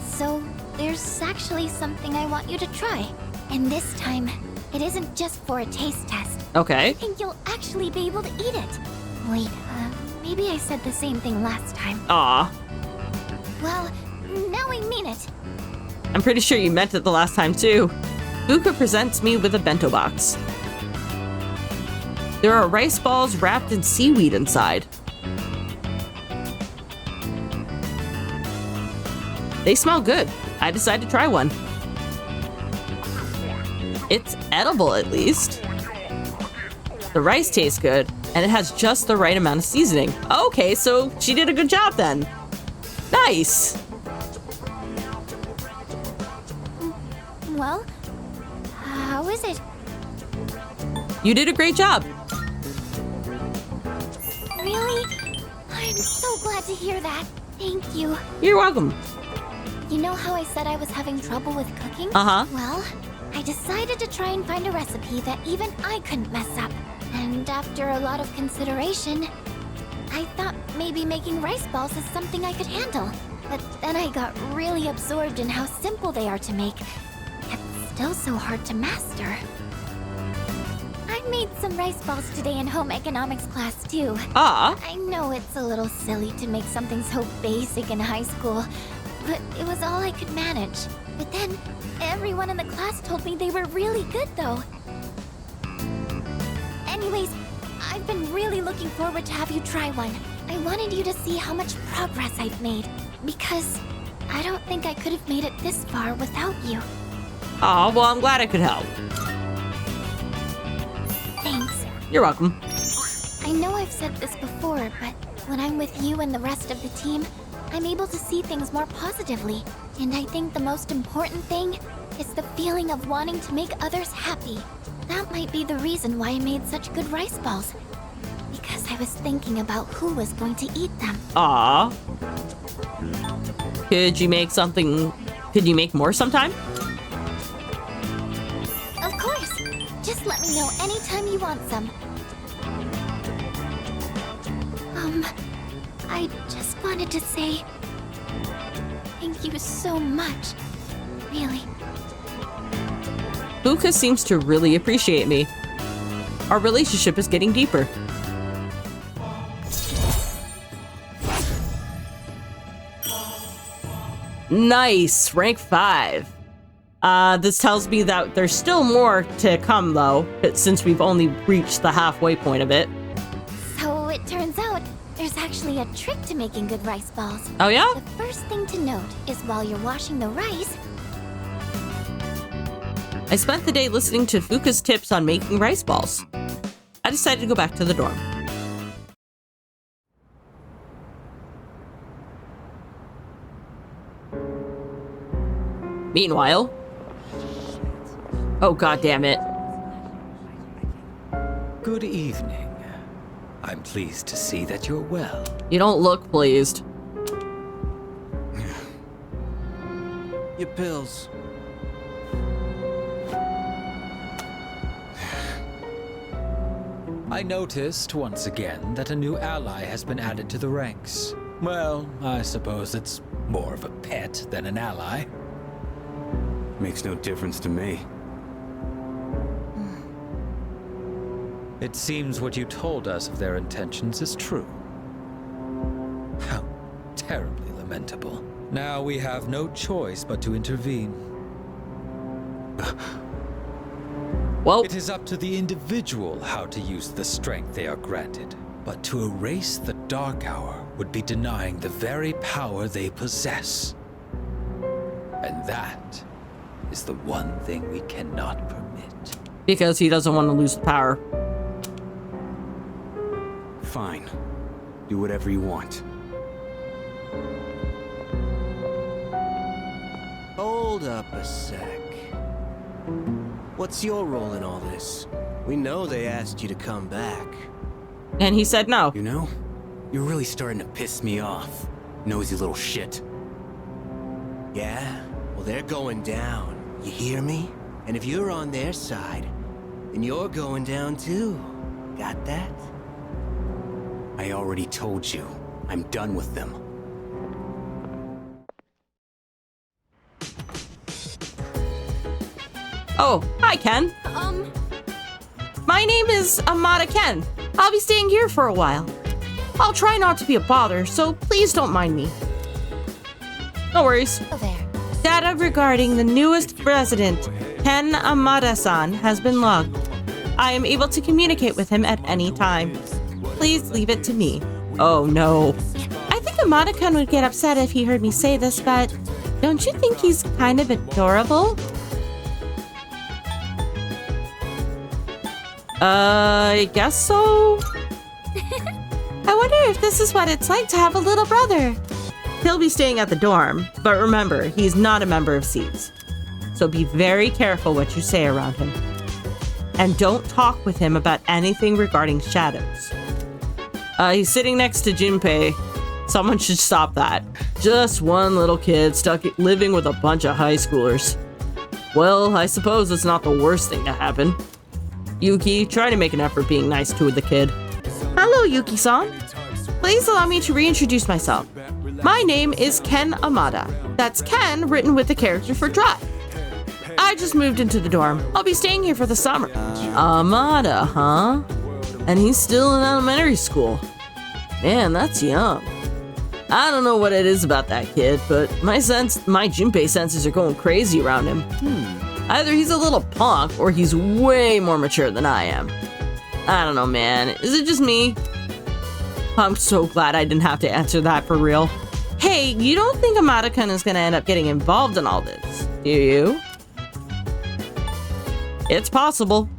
So, there's actually something I want you to try. And this time, it isn't just for a taste test. Okay. I think you'll actually be able to eat it. Wait, maybe I said the same thing last time. Aw. Well, now I mean it. I'm pretty sure you meant it the last time too. Fuka presents me with a bento box. There are rice balls wrapped in seaweed inside. They smell good. I decided to try one. It's edible, at least. The rice tastes good, and it has just the right amount of seasoning. Okay, so she did a good job then. Nice. Well, how is it? You did a great job. Really? I'm so glad to hear that. Thank you. You're welcome. You know how I said I was having trouble with cooking? Uh-huh. Well, I decided to try and find a recipe that even I couldn't mess up. And after a lot of consideration, I thought maybe making rice balls is something I could handle. But then I got really absorbed in how simple they are to make, yet still so hard to master. I made some rice balls today in home economics class too. Ah. I know it's a little silly to make something so basic in high school, but it was all I could manage. But then, everyone in the class told me they were really good though. Anyways, I've been really looking forward to have you try one. I wanted you to see how much progress I've made, because I don't think I could have made it this far without you. Aw, well, I'm glad I could help. Thanks. You're welcome. I know I've said this before, but when I'm with you and the rest of the team, I'm able to see things more positively. And I think the most important thing is the feeling of wanting to make others happy. That might be the reason why I made such good rice balls. Because I was thinking about who was going to eat them. Aw. Could you make something... Could you make more sometime? Of course! Just let me know anytime you want some. I just wanted to say... thank you so much. Really. Fuka seems to really appreciate me. Our relationship is getting deeper. Nice, rank 5. This tells me that there's still more to come though, since we've only reached the halfway point of it. So it turns out, trick to making good rice balls. Oh yeah? The first thing to note is while you're washing the rice, I spent the day listening to Fuka's tips on making rice balls. I decided to go back to the dorm. Meanwhile... Oh, god damn it. Good evening. I'm pleased to see that you're well. You don't look pleased. Your pills. I noticed once again that a new ally has been added to the ranks. Well, I suppose it's more of a pet than an ally. Makes no difference to me. It seems what you told us of their intentions is true. How terribly lamentable. Now we have no choice but to intervene. Well, it is up to the individual how to use the strength they are granted. But to erase the Dark Hour would be denying the very power they possess. And that is the one thing we cannot permit. Because he doesn't want to lose the power. Fine. Do whatever you want. Hold up a sec. What's your role in all this? We know they asked you to come back. And he said no. You know, you're really starting to piss me off, nosy little shit. Yeah? Well, they're going down. You hear me? And if you're on their side, then you're going down too. Got that? I already told you. I'm done with them. Oh, hi, Ken. My name is Amada Ken. I'll be staying here for a while. I'll try not to be a bother, so please don't mind me. No worries. Data regarding the newest resident, Ken Amada-san, has been logged. I am able to communicate with him at any time. Please leave it to me. Oh no. I think Amada-kun would get upset if he heard me say this, but don't you think he's kind of adorable? I guess so. I wonder if this is what it's like to have a little brother. He'll be staying at the dorm, but remember, he's not a member of S.E.E.S. So be very careful what you say around him. And don't talk with him about anything regarding shadows. He's sitting next to Junpei. Someone should stop that. Just one little kid stuck living with a bunch of high schoolers. Well, I suppose it's not the worst thing to happen. Yuki, try to make an effort being nice to the kid. Hello, Yuki-san. Please allow me to reintroduce myself. My name is Ken Amada. That's Ken written with the character for Drive. I just moved into the dorm. I'll be staying here for the summer. Amada, huh? And he's still in elementary school. Man, that's young. I don't know what it is about that kid, but my Junpei senses are going crazy around him. Either he's a little punk, or he's way more mature than I am. I don't know, man. Is it just me? I'm so glad I didn't have to answer that for real. Hey, you don't think Amada-kun is gonna end up getting involved in all this, do you? It's possible.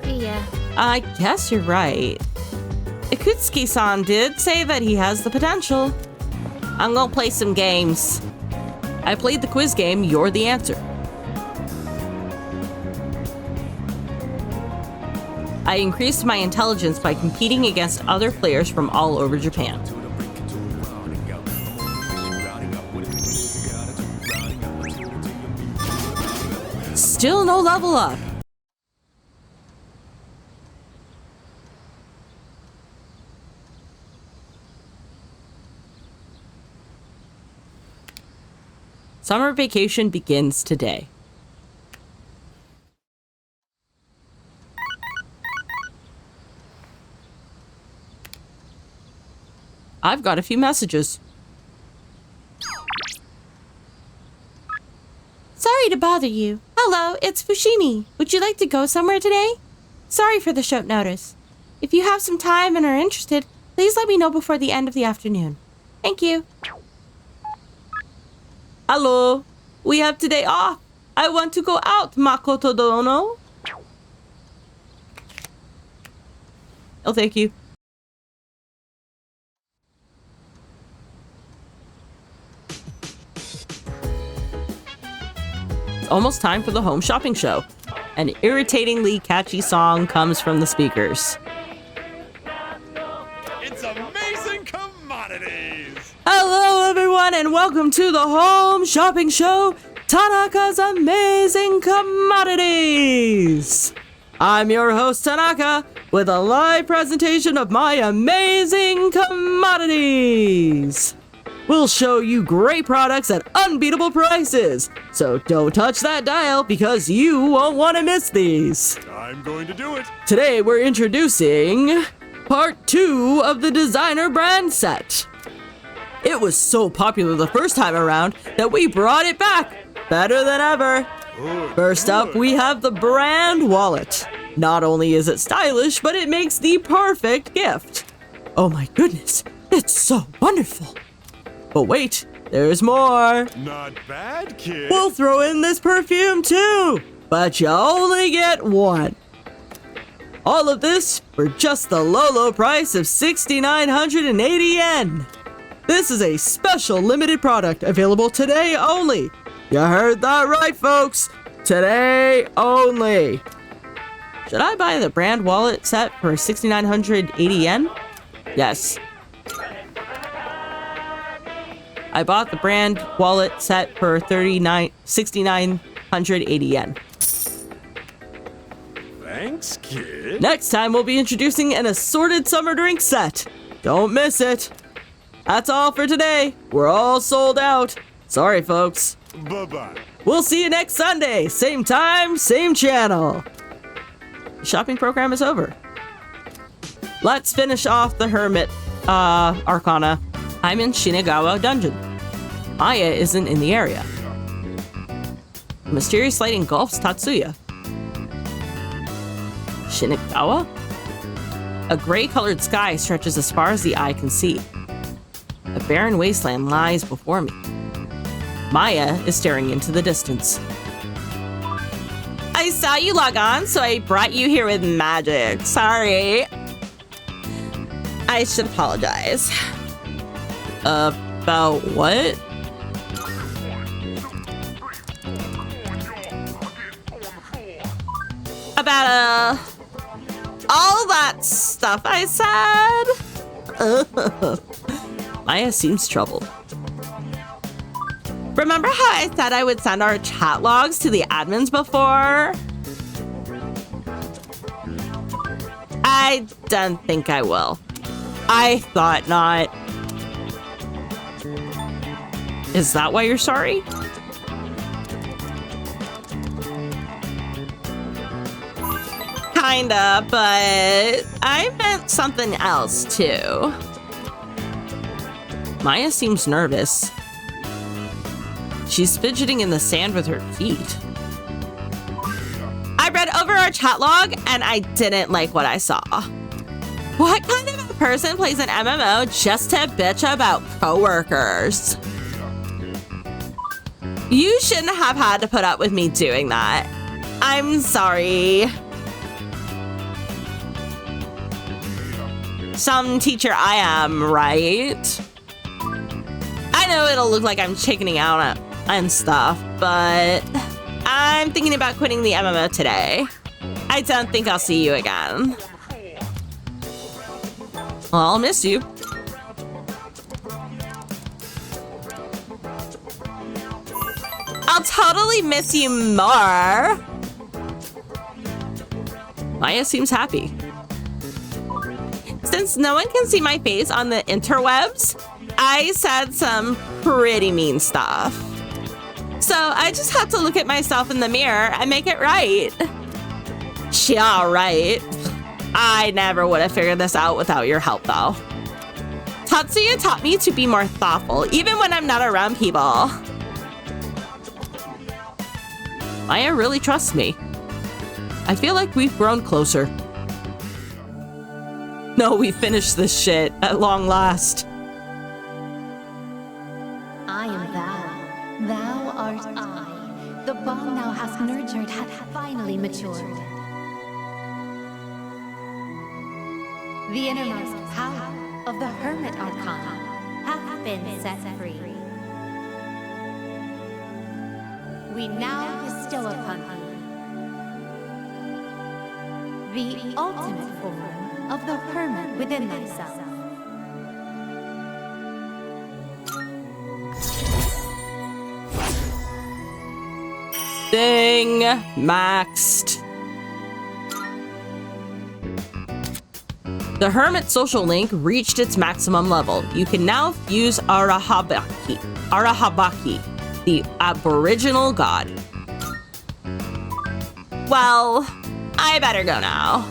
Yeah. I guess you're right. Ikutsuki-san did say that he has the potential. I'm gonna play some games. I played the quiz game, you're the answer. I increased my intelligence by competing against other players from all over Japan. Still no level up. Summer vacation begins today. I've got a few messages. Sorry to bother you. Hello, it's Fushimi. Would you like to go somewhere today? Sorry for the short notice. If you have some time and are interested, Please let me know before the end of the afternoon. Thank you. Hello. We have today off. I want to go out, Makoto dono. Oh, thank you. It's almost time for the home shopping show. An irritatingly catchy song comes from the speakers. It's amazing commodities! Hello, everyone, and welcome to the home shopping show, Tanaka's Amazing Commodities. I'm your host, Tanaka, with a live presentation of my amazing commodities. We'll show you great products at unbeatable prices, so don't touch that dial because you won't want to miss these. I'm going to do it. Today we're introducing part 2 of the designer brand set. It was so popular the first time around that we brought it back, better than ever. First up, we have the brand wallet. Not only is it stylish, but it makes the perfect gift. Oh my goodness, it's so wonderful. But wait, there's more. Not bad, kid. We'll throw in this perfume too, but you only get one. All of this for just the low price of 6,980 yen. This is a special limited product available today only. You heard that right, folks. Today only. Should I buy the brand wallet set for 6,980 yen? Yes. I bought the brand wallet set for 6,980 yen. Thanks, kid. Next time, we'll be introducing an assorted summer drink set. Don't miss it. That's all for today. We're all sold out. Sorry, folks. Bye-bye. We'll see you next Sunday. Same time, same channel. The shopping program is over. Let's finish off the Hermit Arcana. I'm in Shinagawa Dungeon. Maya isn't in the area. A mysterious light engulfs Tatsuya. Shinagawa? A gray-colored sky stretches as far as the eye can see. A barren wasteland lies before me. Maya is staring into the distance. I saw you log on, so I brought you here with magic. Sorry. I should apologize. About what? About, all that stuff I said? Maya seems troubled. Remember how I said I would send our chat logs to the admins before? I don't think I will. I thought not. Is that why you're sorry? Kinda, but I meant something else too. Maya seems nervous. She's fidgeting in the sand with her feet. I read over our chat log and I didn't like what I saw. What kind of a person plays an MMO just to bitch about coworkers? You shouldn't have had to put up with me doing that. I'm sorry. Some teacher I am, right? I know it'll look like I'm chickening out and stuff, but I'm thinking about quitting the MMO today. I don't think I'll see you again. Well, I'll miss you. I'll totally miss you more. Maya seems happy. Since no one can see my face on the interwebs, I said some pretty mean stuff. So I just have to look at myself in the mirror and make it right. Yeah, right. I never would have figured this out without your help, though. Tatsuya taught me to be more thoughtful, even when I'm not around people. Maya really trusts me. I feel like we've grown closer. No, we finished this shit at long last. I am thou. Thou art I. The bond thou hast nurtured hath finally matured. The innermost power of the Hermit Arcana hath been set free. We now bestow upon thee the ultimate form of the Hermit within thyself. Ding! Maxed. The Hermit social link reached its maximum level. You can now use Arahabaki, the Aboriginal god. Well, I better go now.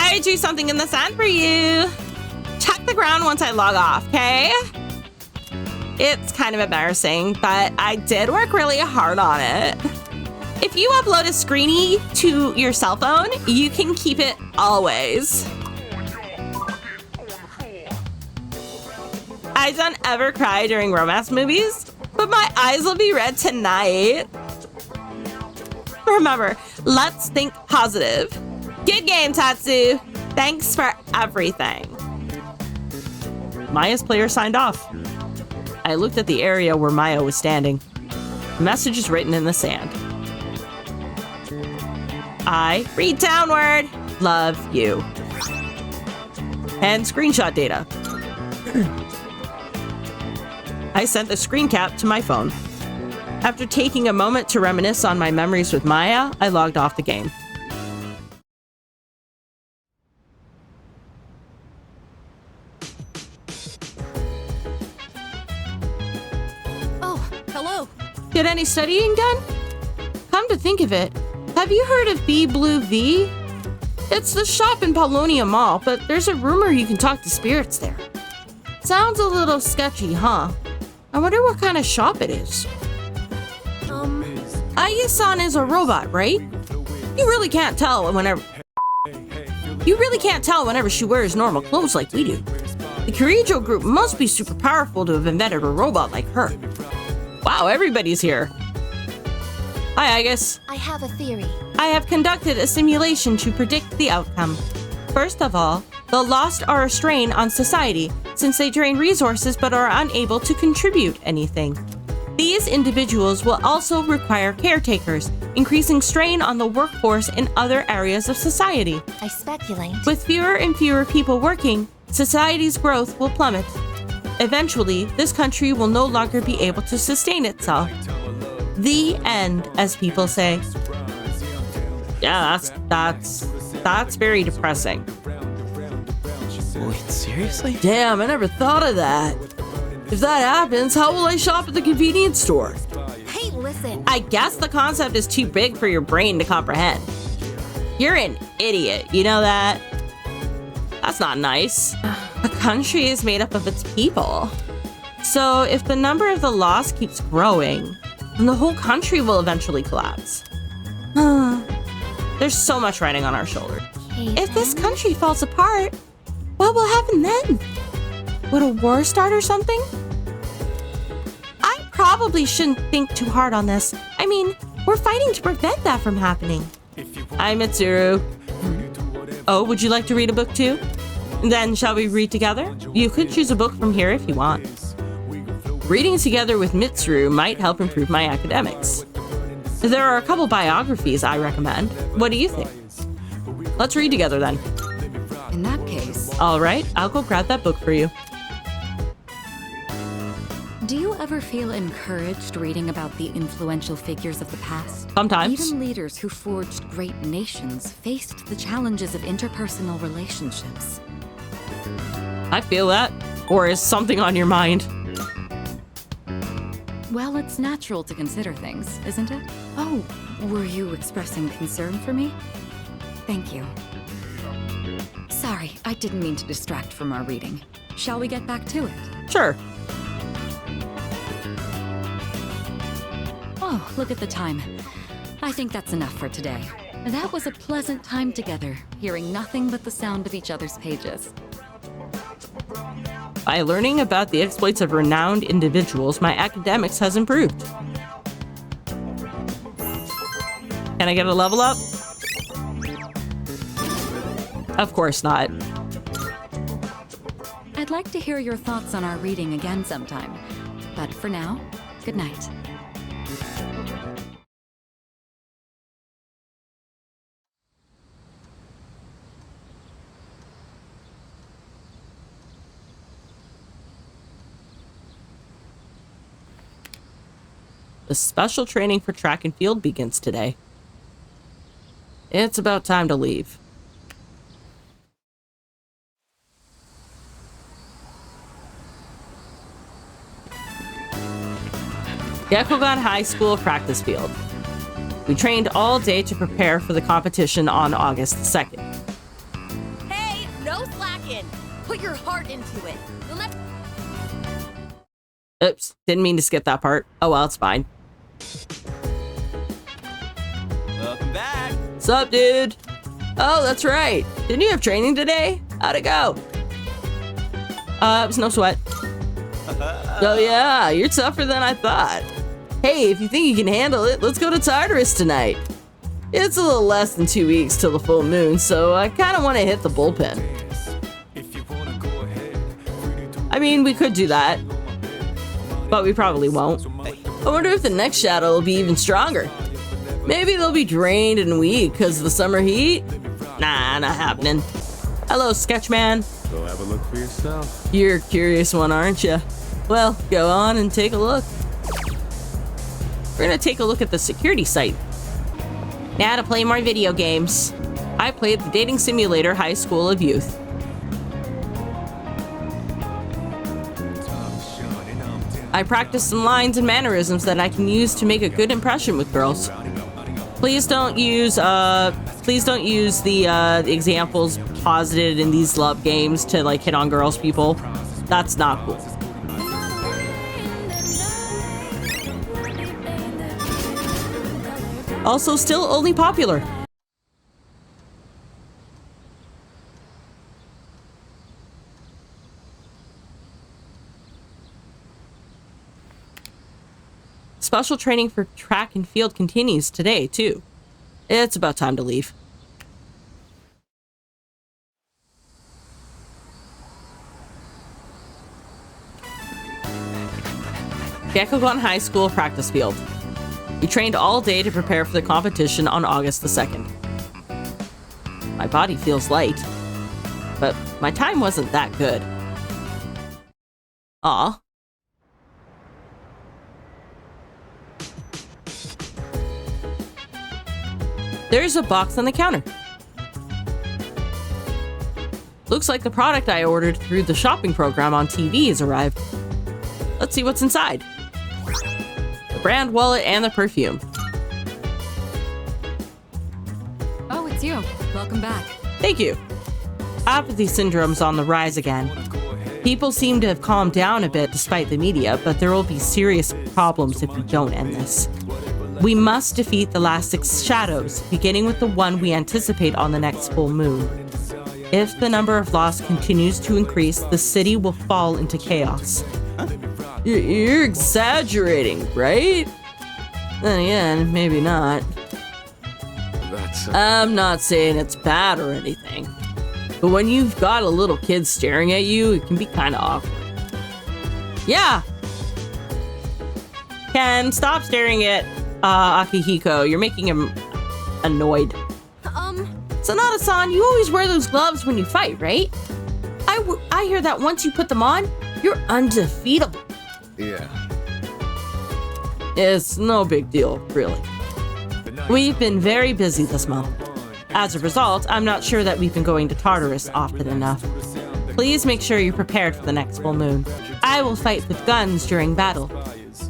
I drew something in the sand for you. Check the ground once I log off, okay? It's kind of embarrassing, but I did work really hard on it. If you upload a screenie to your cell phone, you can keep it always. I don't ever cry during romance movies, but my eyes will be red tonight. Remember, let's think positive. Good game, Tatsu. Thanks for everything. Maya's player signed off. I looked at the area where Maya was standing. The message is written in the sand. I read downward. Love you. And screenshot data. I sent the screen cap to my phone. After taking a moment to reminisce on my memories with Maya, I logged off the game. Oh, hello. Get any studying done? Come to think of it, have you heard of Be Blue V? It's the shop in Polonia Mall, but there's a rumor you can talk to spirits there. Sounds a little sketchy, huh? I wonder what kind of shop it is. Aigis-san is a robot, right? You really can't tell whenever she wears normal clothes like we do. The Kirijo group must be super powerful to have invented a robot like her. Wow, everybody's here. Hi, Aigis. I have a theory. I have conducted a simulation to predict the outcome. First of all, the lost are a strain on society since they drain resources but are unable to contribute anything. These individuals will also require caretakers, increasing strain on the workforce in other areas of society. I speculate. With fewer and fewer people working, society's growth will plummet. Eventually, this country will no longer be able to sustain itself. The end, as people say. Yeah, that's very depressing. Wait, seriously? Damn, I never thought of that. If that happens, how will I shop at the convenience store? Hey, listen. I guess the concept is too big for your brain to comprehend. You're an idiot, you know that? That's not nice. A country is made up of its people. So if the number of the lost keeps growing, then the whole country will eventually collapse. There's so much riding on our shoulders. If this country falls apart, what will happen then? Would a war start or something? I probably shouldn't think too hard on this. I mean, we're fighting to prevent that from happening. Hi, Mitsuru. Oh, would you like to read a book too? Then shall we read together? You could choose a book from here if you want. Reading together with Mitsuru might help improve my academics. There are a couple biographies I recommend. What do you think? Let's read together then. In that case... All right, I'll go grab that book for you. Do you ever feel encouraged reading about the influential figures of the past? Sometimes. Even leaders who forged great nations faced the challenges of interpersonal relationships. I feel that. Or is something on your mind? Well, it's natural to consider things, isn't it? Oh, were you expressing concern for me? Thank you. Sorry, I didn't mean to distract from our reading. Shall we get back to it? Sure. Oh, look at the time. I think that's enough for today. That was a pleasant time together, hearing nothing but the sound of each other's pages. By learning about the exploits of renowned individuals, my academics has improved. Can I get a level up? Of course not. I'd like to hear your thoughts on our reading again sometime. But for now, good night. The special training for track and field begins today. It's about time to leave. Yakugan High School practice field. We trained all day to prepare for the competition on August 2nd. Hey, no slacking. Put your heart into it. You'll never... Oops, didn't mean to skip that part. Oh well, it's fine. Welcome back. Sup, dude? Oh, that's right. Didn't you have training today? How'd it go? It was no sweat. Oh yeah, you're tougher than I thought. Hey, if you think you can handle it, let's go to Tartarus tonight. It's a little less than 2 weeks till the full moon, so I kind of want to hit the bullpen. I mean, we could do that, but we probably won't. I wonder if the next shadow will be even stronger. Maybe they'll be drained and weak because of the summer heat? Nah, not happening. Hello, Sketchman. Go have a look for yourself. You're a curious one, aren't you? Well, go on and take a look. We're gonna take a look at the security site. Now to play more video games. I played the dating simulator High School of Youth. I practiced some lines and mannerisms that I can use to make a good impression with girls. Please don't use the examples posited in these love games to like hit on girls, people. That's not cool. Also, still only popular. Special training for track and field continues today, too. It's about time to leave. Yakugan High School practice field. We trained all day to prepare for the competition on August the 2nd. My body feels light, but my time wasn't that good. Aw. There's a box on the counter. Looks like the product I ordered through the shopping program on TV has arrived. Let's see what's inside. The brand wallet and the perfume. Oh, it's you. Welcome back. Thank you. Apathy syndrome's on the rise again. People seem to have calmed down a bit despite the media, but there will be serious problems if we don't end this. We must defeat the last 6 shadows, beginning with the one we anticipate on the next full moon. If the number of lost continues to increase, the city will fall into chaos. You're exaggerating, right? Then again, maybe not. I'm not saying it's bad or anything, but when you've got a little kid staring at you, it can be kind of awkward. Yeah! Ken, stop staring at Akihiko. You're making him annoyed. Sonata-san, you always wear those gloves when you fight, right? I hear that once you put them on, you're undefeatable. Yeah. It's no big deal, really. We've been very busy this month. As a result, I'm not sure that we've been going to Tartarus often enough. Please make sure you're prepared for the next full moon. I will fight with guns during battle.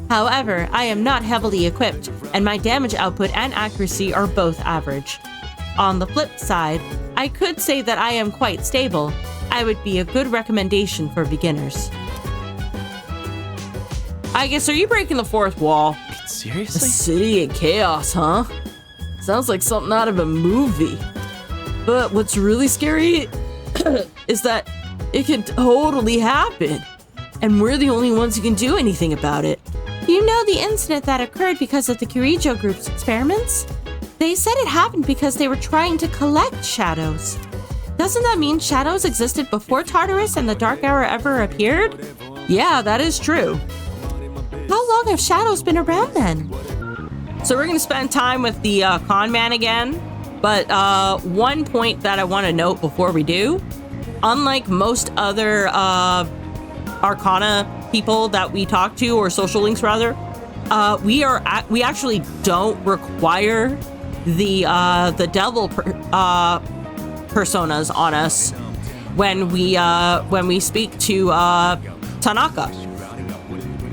However, I am not heavily equipped, and my damage output and accuracy are both average. On the flip side, I could say that I am quite stable. I would be a good recommendation for beginners. Aigis, are you breaking the fourth wall? Seriously? A city in chaos, huh? Sounds like something out of a movie. But what's really scary is that it can totally happen. And we're the only ones who can do anything about it. You know the incident that occurred because of the Kirijo group's experiments? They said it happened because they were trying to collect shadows. Doesn't that mean shadows existed before Tartarus and the Dark Hour ever appeared? Yeah, that is true. How long have shadows been around then? So we're gonna spend time with the con man again. But one point that I want to note before we do, unlike most other Arcana people that we talk to, or social links rather, we actually don't require the devil personas on us when we speak to Tanaka.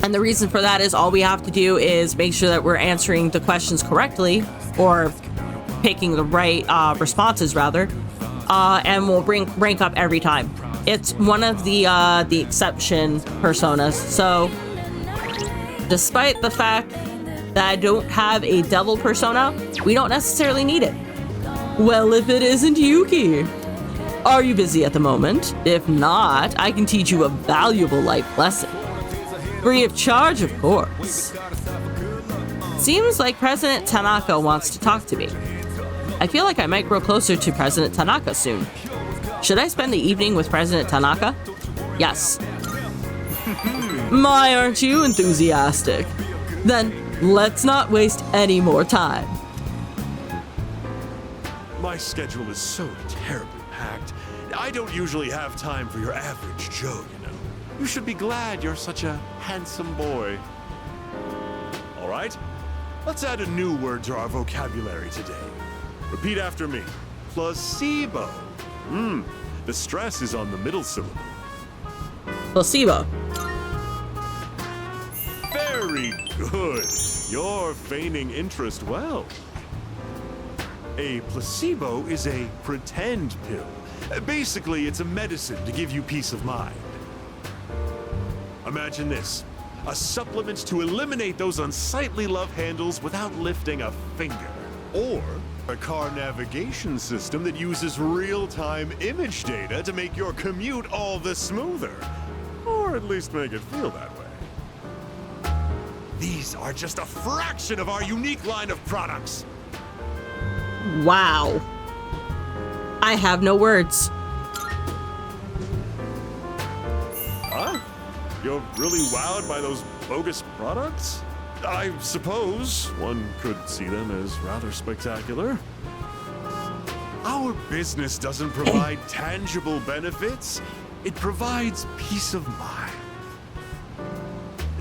And the reason for that is all we have to do is make sure that we're answering the questions correctly, or picking the right responses rather, and we'll rank up every time. It's one of the exception personas. So despite the fact that I don't have a devil persona, we don't necessarily need it. Well, if it isn't Yuki. Are you busy at the moment? If not, I can teach you a valuable life lesson. Free of charge, of course. Seems like President Tanaka wants to talk to me. I feel like I might grow closer to President Tanaka soon. Should I spend the evening with President Tanaka? Yes. My, aren't you enthusiastic? Then let's not waste any more time. My schedule is so terribly packed. I don't usually have time for your average Joe, you know. You should be glad you're such a handsome boy. All right, let's add a new word to our vocabulary today. Repeat after me. Placebo. The stress is on the middle syllable. Placebo. Very good. You're feigning interest well. A placebo is a pretend pill. Basically, it's a medicine to give you peace of mind. Imagine this. A supplement to eliminate those unsightly love handles without lifting a finger. Or a car navigation system that uses real-time image data to make your commute all the smoother. Or at least make it feel that way. These are just a fraction of our unique line of products. Wow. I have no words. Huh? You're really wowed by those bogus products? I suppose one could see them as rather spectacular. Our business doesn't provide tangible benefits. It provides peace of mind.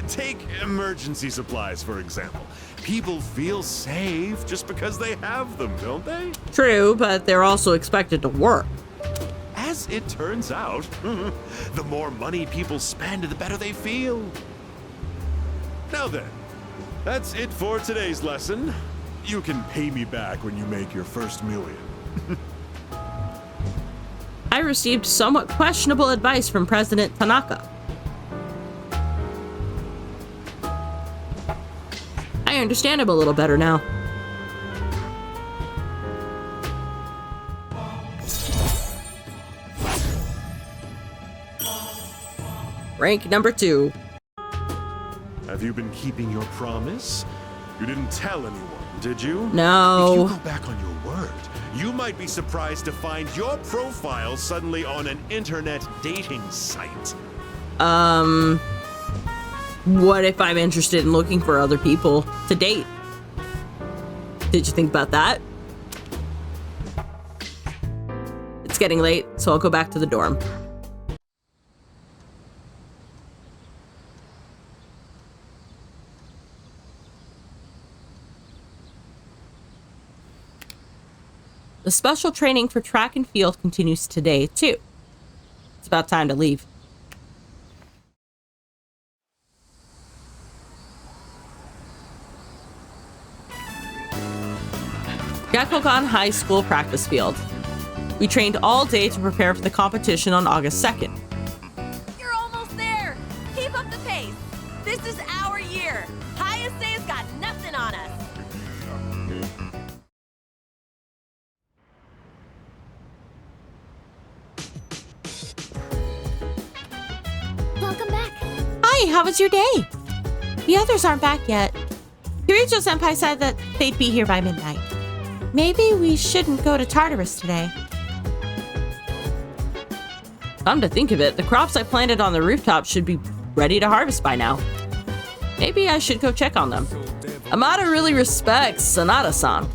Take emergency supplies, for example. People feel safe just because they have them, don't they? True, but they're also expected to work. As it turns out, the more money people spend, the better they feel. Now then, that's it for today's lesson. You can pay me back when you make your first million. I received somewhat questionable advice from President Tanaka. I understand him a little better now. Rank number 2. Have you been keeping your promise? You didn't tell anyone, did you? No. If you go back on your word, you might be surprised to find your profile suddenly on an internet dating site. What if I'm interested in looking for other people to date? Did you think about that? It's getting late, so I'll go back to the dorm. The special training for track and field continues today, too. It's about time to leave. Gakukan High School practice field. We trained all day to prepare for the competition on August 2nd. You're almost there! Keep up the pace! This is our year! S.E.E.S got nothing on us! Hi, how was your day? The others aren't back yet. Kirijo-senpai said that they'd be here by midnight. Maybe we shouldn't go to Tartarus today. Come to think of it, the crops I planted on the rooftop should be ready to harvest by now. Maybe I should go check on them. Amada really respects Sanada-san.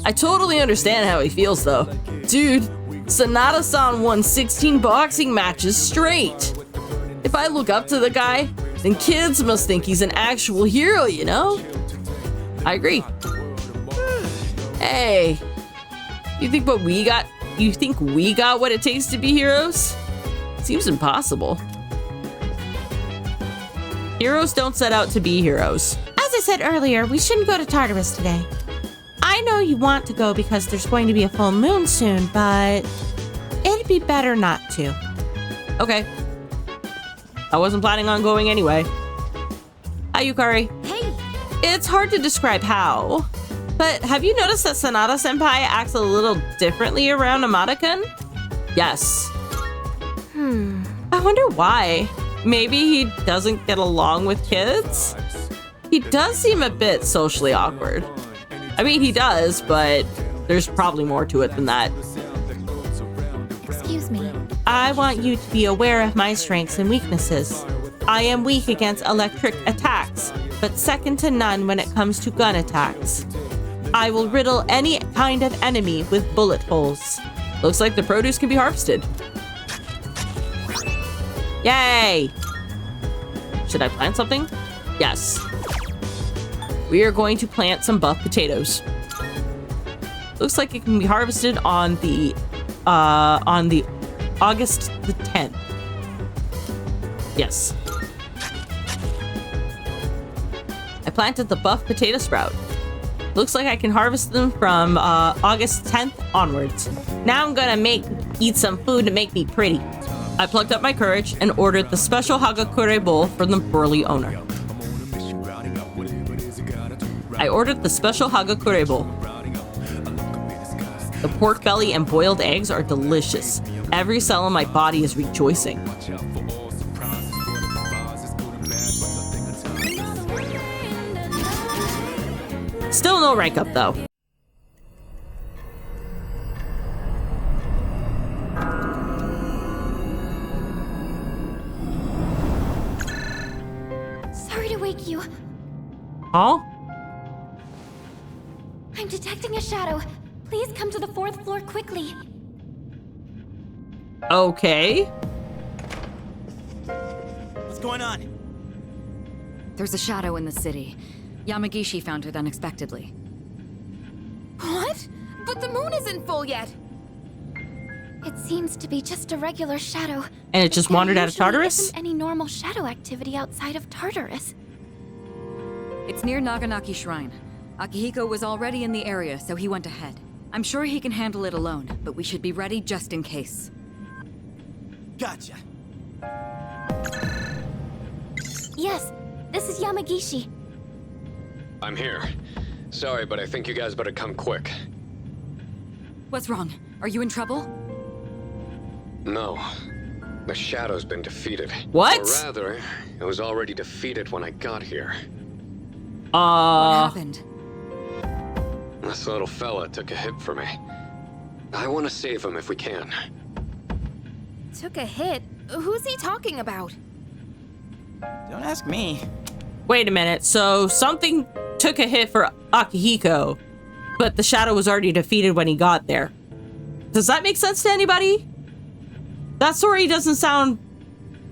I totally understand how he feels though. Dude, Sanada-san won 16 boxing matches straight. If I look up to the guy, then kids must think he's an actual hero, you know? I agree. Hey, you think we got what it takes to be heroes? Seems impossible. Heroes don't set out to be heroes. As I said earlier, we shouldn't go to Tartarus today. I know you want to go because there's going to be a full moon soon, but it'd be better not to. Okay. I wasn't planning on going anyway. Hi, Yukari. Hey! It's hard to describe how, but have you noticed that Sanada-senpai acts a little differently around Amada-kun? Yes. I wonder why. Maybe he doesn't get along with kids? He does seem a bit socially awkward. I mean, he does, but there's probably more to it than that. Excuse me. I want you to be aware of my strengths and weaknesses. I am weak against electric attacks, but second to none when it comes to gun attacks. I will riddle any kind of enemy with bullet holes. Looks like the produce can be harvested. Yay! Should I plant something? Yes. We are going to plant some buff potatoes. Looks like it can be harvested on the August the 10th. Yes. I planted the buff potato sprout. Looks like I can harvest them from August 10th onwards. Now I'm gonna eat some food to make me pretty. I plucked up my courage and ordered the special Hagakure bowl from the burly owner. I ordered the special Hagakure bowl. The pork belly and boiled eggs are delicious. Every cell in my body is rejoicing. Still no rank up though. Sorry to wake you. Huh? I'm detecting a shadow. Please come to the 4th floor quickly. Okay. What's going on? There's a shadow in the city. Yamagishi found it unexpectedly. What? But the moon isn't full yet. It seems to be just a regular shadow. And it just wandered out of Tartarus? There isn't any normal shadow activity outside of Tartarus. It's near Naganaki Shrine. Akihiko was already in the area, so he went ahead. I'm sure he can handle it alone, but we should be ready just in case. Gotcha. Yes, this is Yamagishi. I'm here. Sorry, but I think you guys better come quick. What's wrong? Are you in trouble? No. The Shadow's been defeated. What? Or rather, it was already defeated when I got here. What happened? This little fella took a hit for me. I want to save him if we can. Took a hit? Who's he talking about? Don't ask me. Wait a minute. So something took a hit for Akihiko, but the shadow was already defeated when he got there. Does that make sense to anybody? That story doesn't sound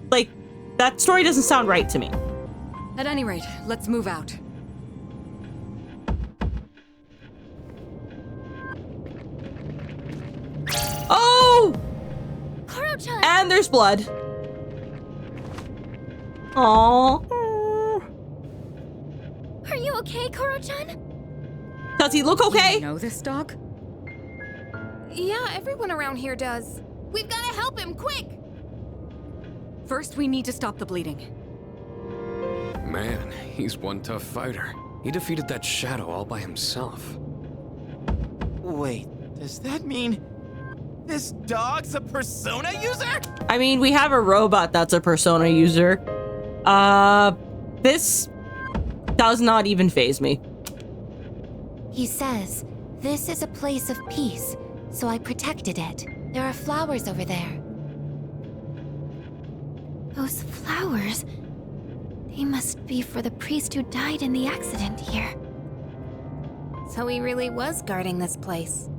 right to me. At any rate, let's move out. Oh! Koro-chan! And there's blood. Aww. Are you okay, Koro-chan? Does he look okay? You know this dog? Yeah, everyone around here does. We've got to help him, quick! First, we need to stop the bleeding. Man, he's one tough fighter. He defeated that Shadow all by himself. Wait, does that mean this dog's a Persona user? I mean, we have a robot that's a Persona user. This does not even faze me. He says, this is a place of peace, so I protected it. There are flowers over there. Those flowers... They must be for the priest who died in the accident here. So he really was guarding this place.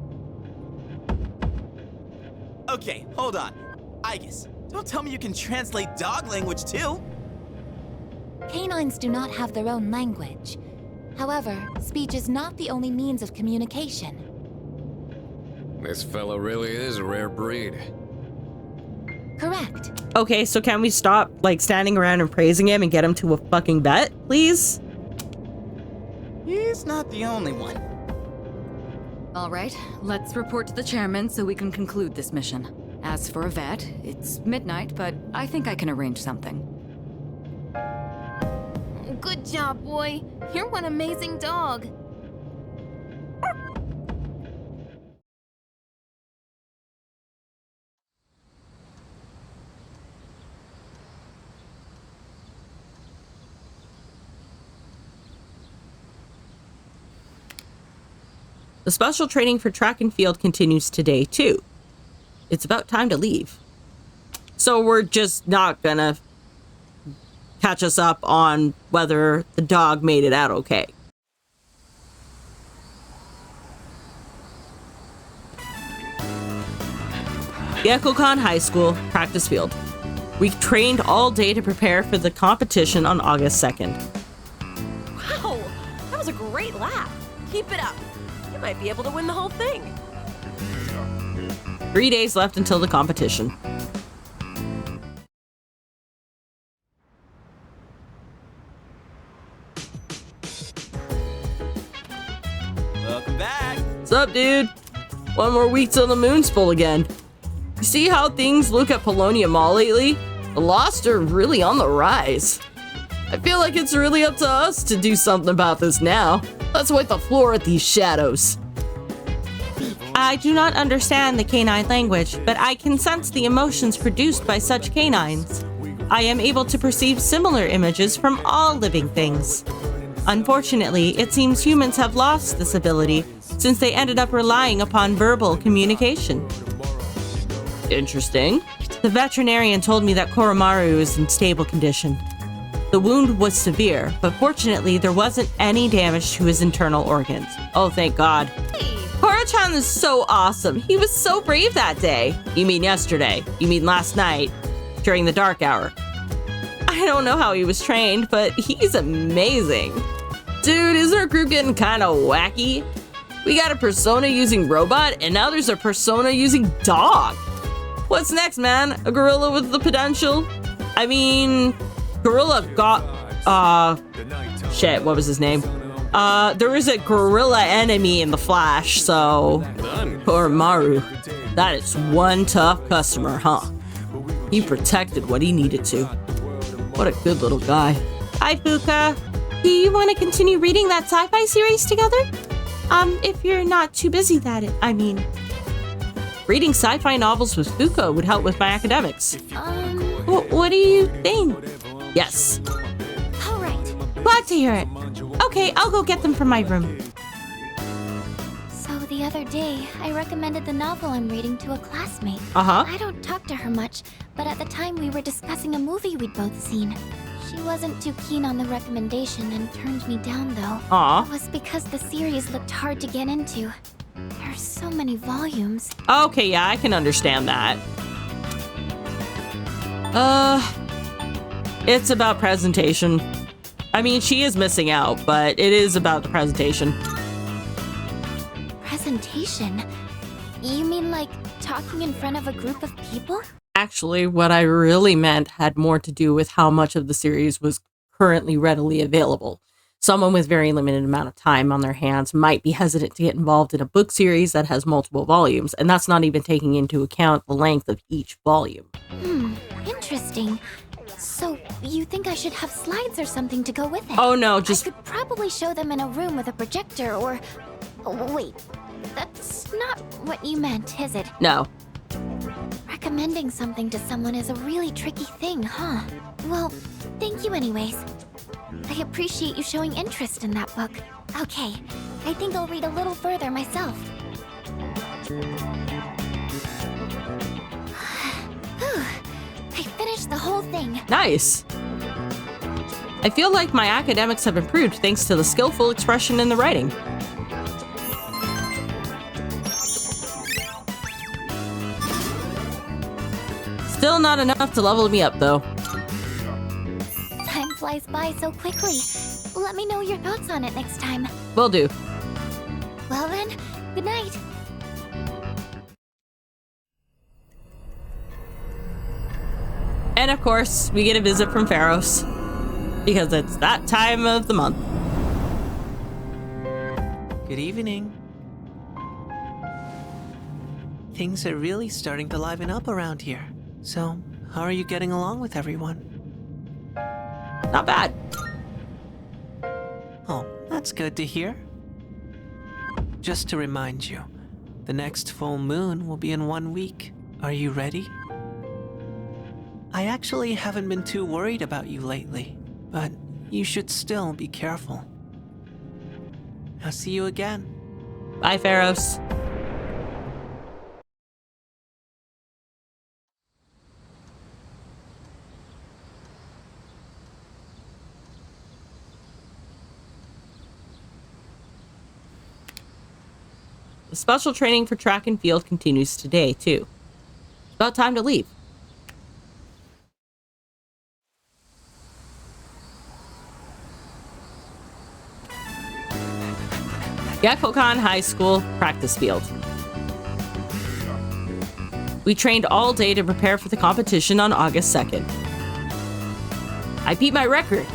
Okay, hold on. Aigis, don't tell me you can translate dog language too. Canines do not have their own language. However, speech is not the only means of communication. This fellow really is a rare breed. Correct. Okay, so can we stop, like, standing around and praising him and get him to a fucking bet, please? He's not the only one. All right, let's report to the chairman so we can conclude this mission. As for a vet, it's midnight, but I think I can arrange something. Good job, boy. You're one amazing dog. The special training for track and field continues today, too. It's about time to leave. So we're just not gonna catch us up on whether the dog made it out okay. Yakushima High School practice field. We trained all day to prepare for the competition on August 2nd. Wow, that was a great lap. Keep it up. You might be able to win the whole thing. 3 days left until the competition. Welcome back. What's up, dude? 1 more week till the moon's full again. You see how things look at Polonia Mall lately? The Lost are really on the rise. I feel like it's really up to us to do something about this now. Let's wipe the floor at these shadows. I do not understand the canine language, but I can sense the emotions produced by such canines. I am able to perceive similar images from all living things. Unfortunately, it seems humans have lost this ability since they ended up relying upon verbal communication. Interesting. The veterinarian told me that Koromaru is in stable condition. The wound was severe, but fortunately there wasn't any damage to his internal organs. Oh, thank God. Koro-chan is so awesome. He was so brave that day. You mean yesterday. You mean last night, during the dark hour. I don't know how he was trained, but he's amazing. Dude, is our group getting kind of wacky? We got a persona using robot, and now there's a persona using dog. What's next, man? A gorilla with the potential? I mean, gorilla got, shit, what was his name? There was a gorilla enemy in the Flash, so... Koromaru. That is one tough customer, huh? He protected what he needed to. What a good little guy. Hi, Fuka. Do you want to continue reading that sci-fi series together? If you're not too busy reading sci-fi novels with Fuka would help with my academics. What do you think? Yes. All right. Glad to hear it. Okay, I'll go get them from my room. So the other day, I recommended the novel I'm reading to a classmate. Uh-huh. I don't talk to her much, but at the time we were discussing a movie we'd both seen. She wasn't too keen on the recommendation and turned me down, though. Aw. It was because the series looked hard to get into. There's so many volumes. Okay, yeah, I can understand that. It's about presentation. I mean, she is missing out, but it is about the presentation. Presentation? You mean like talking in front of a group of people? Actually, what I really meant had more to do with how much of the series was currently readily available. Someone with very limited amount of time on their hands might be hesitant to get involved in a book series that has multiple volumes, and that's not even taking into account the length of each volume. Interesting. So, you think I should have slides or something to go with it? Oh no, just... I could probably show them in a room with a projector or... Oh, wait, that's not what you meant, is it? No. recommending something to someone is a really tricky thing, huh? Well, thank you anyways. I appreciate you showing interest in that book. Okay, I think I'll read a little further myself. Whew, I finished the whole thing. Nice. I feel like my academics have improved thanks to the skillful expression in the writing. Still not enough to level me up, though. Time flies by so quickly. Let me know your thoughts on it next time. Will do. Well then, good night. And of course, we get a visit from Pharos. Because it's that time of the month. Good evening. Things are really starting to liven up around here. So, how are you getting along with everyone? Not bad. Oh, that's good to hear. Just to remind you, the next full moon will be in 1 week. Are you ready? I actually haven't been too worried about you lately, but you should still be careful. I'll see you again. Bye, Pharos. The special training for track and field continues today, too. It's about time to leave. Yakushima High School practice field. We trained all day to prepare for the competition on August 2nd. I beat my record.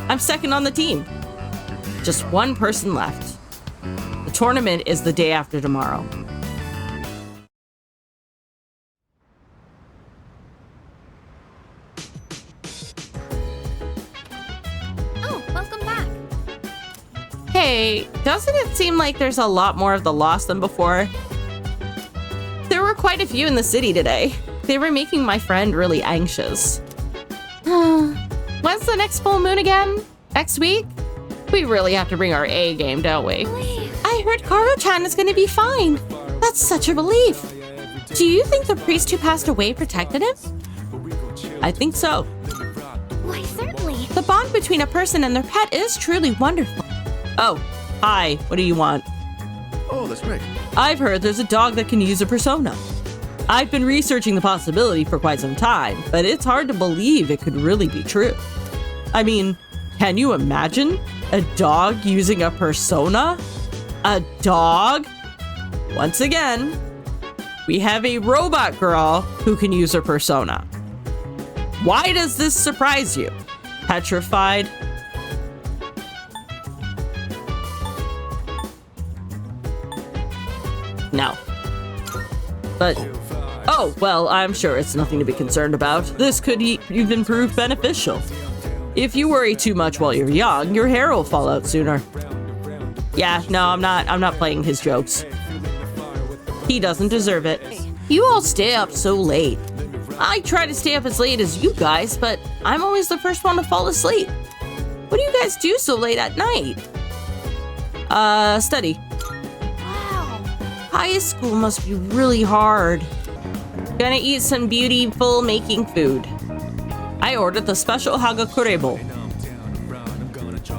I'm second on the team. Just one person left. The tournament is the day after tomorrow. Oh, welcome back. Hey, doesn't it seem like there's a lot more of the Lost than before? There were quite a few in the city today. They were making my friend really anxious. When's the next full moon again? Next week? We really have to bring our A game, don't we? I heard Karo-chan is gonna be fine. That's such a relief. Do you think the priest who passed away protected him? I think so. Why, certainly. The bond between a person and their pet is truly wonderful. Oh, hi. What do you want? Oh, that's great. I've heard there's a dog that can use a persona. I've been researching the possibility for quite some time, but it's hard to believe it could really be true. I mean, can you imagine a dog using a persona? A dog? Once again, we have a robot girl who can use her persona. Why does this surprise you? Petrified? No. But, oh, well, I'm sure it's nothing to be concerned about. This could even prove beneficial. If you worry too much while you're young, your hair will fall out sooner. Yeah, no, I'm not playing his jokes. He doesn't deserve it. You all stay up so late. I try to stay up as late as you guys, but I'm always the first one to fall asleep. What do you guys do so late at night? Study. High school must be really hard. Gonna eat some beautiful making food. I ordered the special Hagakure bowl.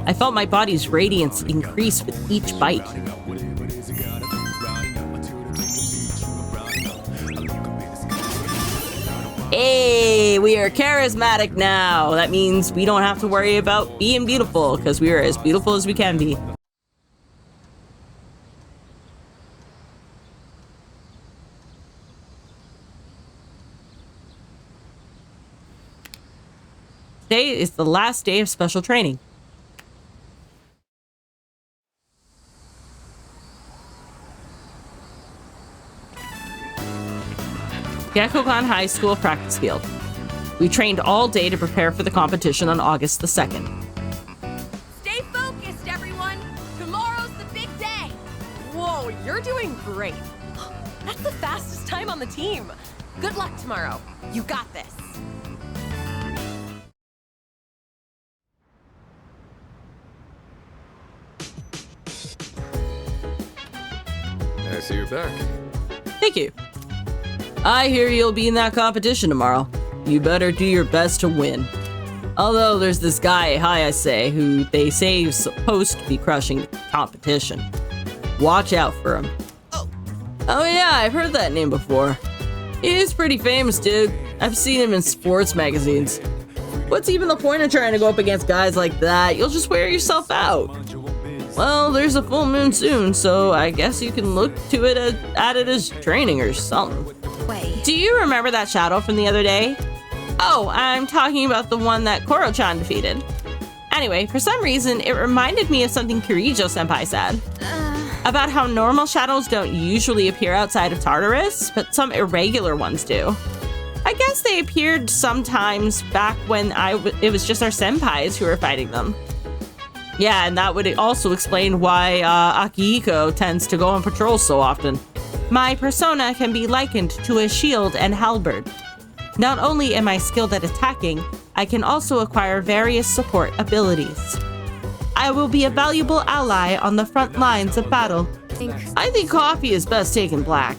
I felt my body's radiance increase with each bite. Hey, we are charismatic now. That means we don't have to worry about being beautiful, because we are as beautiful as we can be. Today is the last day of special training. Yakushima High School practice field. We trained all day to prepare for the competition on August the 2nd. Stay focused, everyone! Tomorrow's the big day! Whoa, you're doing great. That's the fastest time on the team. Good luck tomorrow. You got this. I see you're back. Thank you. I hear you'll be in that competition tomorrow. You better do your best to win. Although there's this guy, Hayase, who they say is supposed to be crushing the competition. Watch out for him. Oh yeah, I've heard that name before. He's pretty famous, dude. I've seen him in sports magazines. What's even the point of trying to go up against guys like that? You'll just wear yourself out. Well, there's a full moon soon, so I guess you can look to it at it as training or something. Wait. Do you remember that shadow from the other day? Oh, I'm talking about the one that Koro-chan defeated. Anyway, for some reason, it reminded me of something Kirijo-senpai said. About how normal shadows don't usually appear outside of Tartarus, but some irregular ones do. I guess they appeared sometimes back when it was just our senpais who were fighting them. Yeah, and that would also explain why Akihiko tends to go on patrol so often. My persona can be likened to a shield and halberd. Not only am I skilled at attacking, I can also acquire various support abilities. I will be a valuable ally on the front lines of battle. I think coffee is best taken black.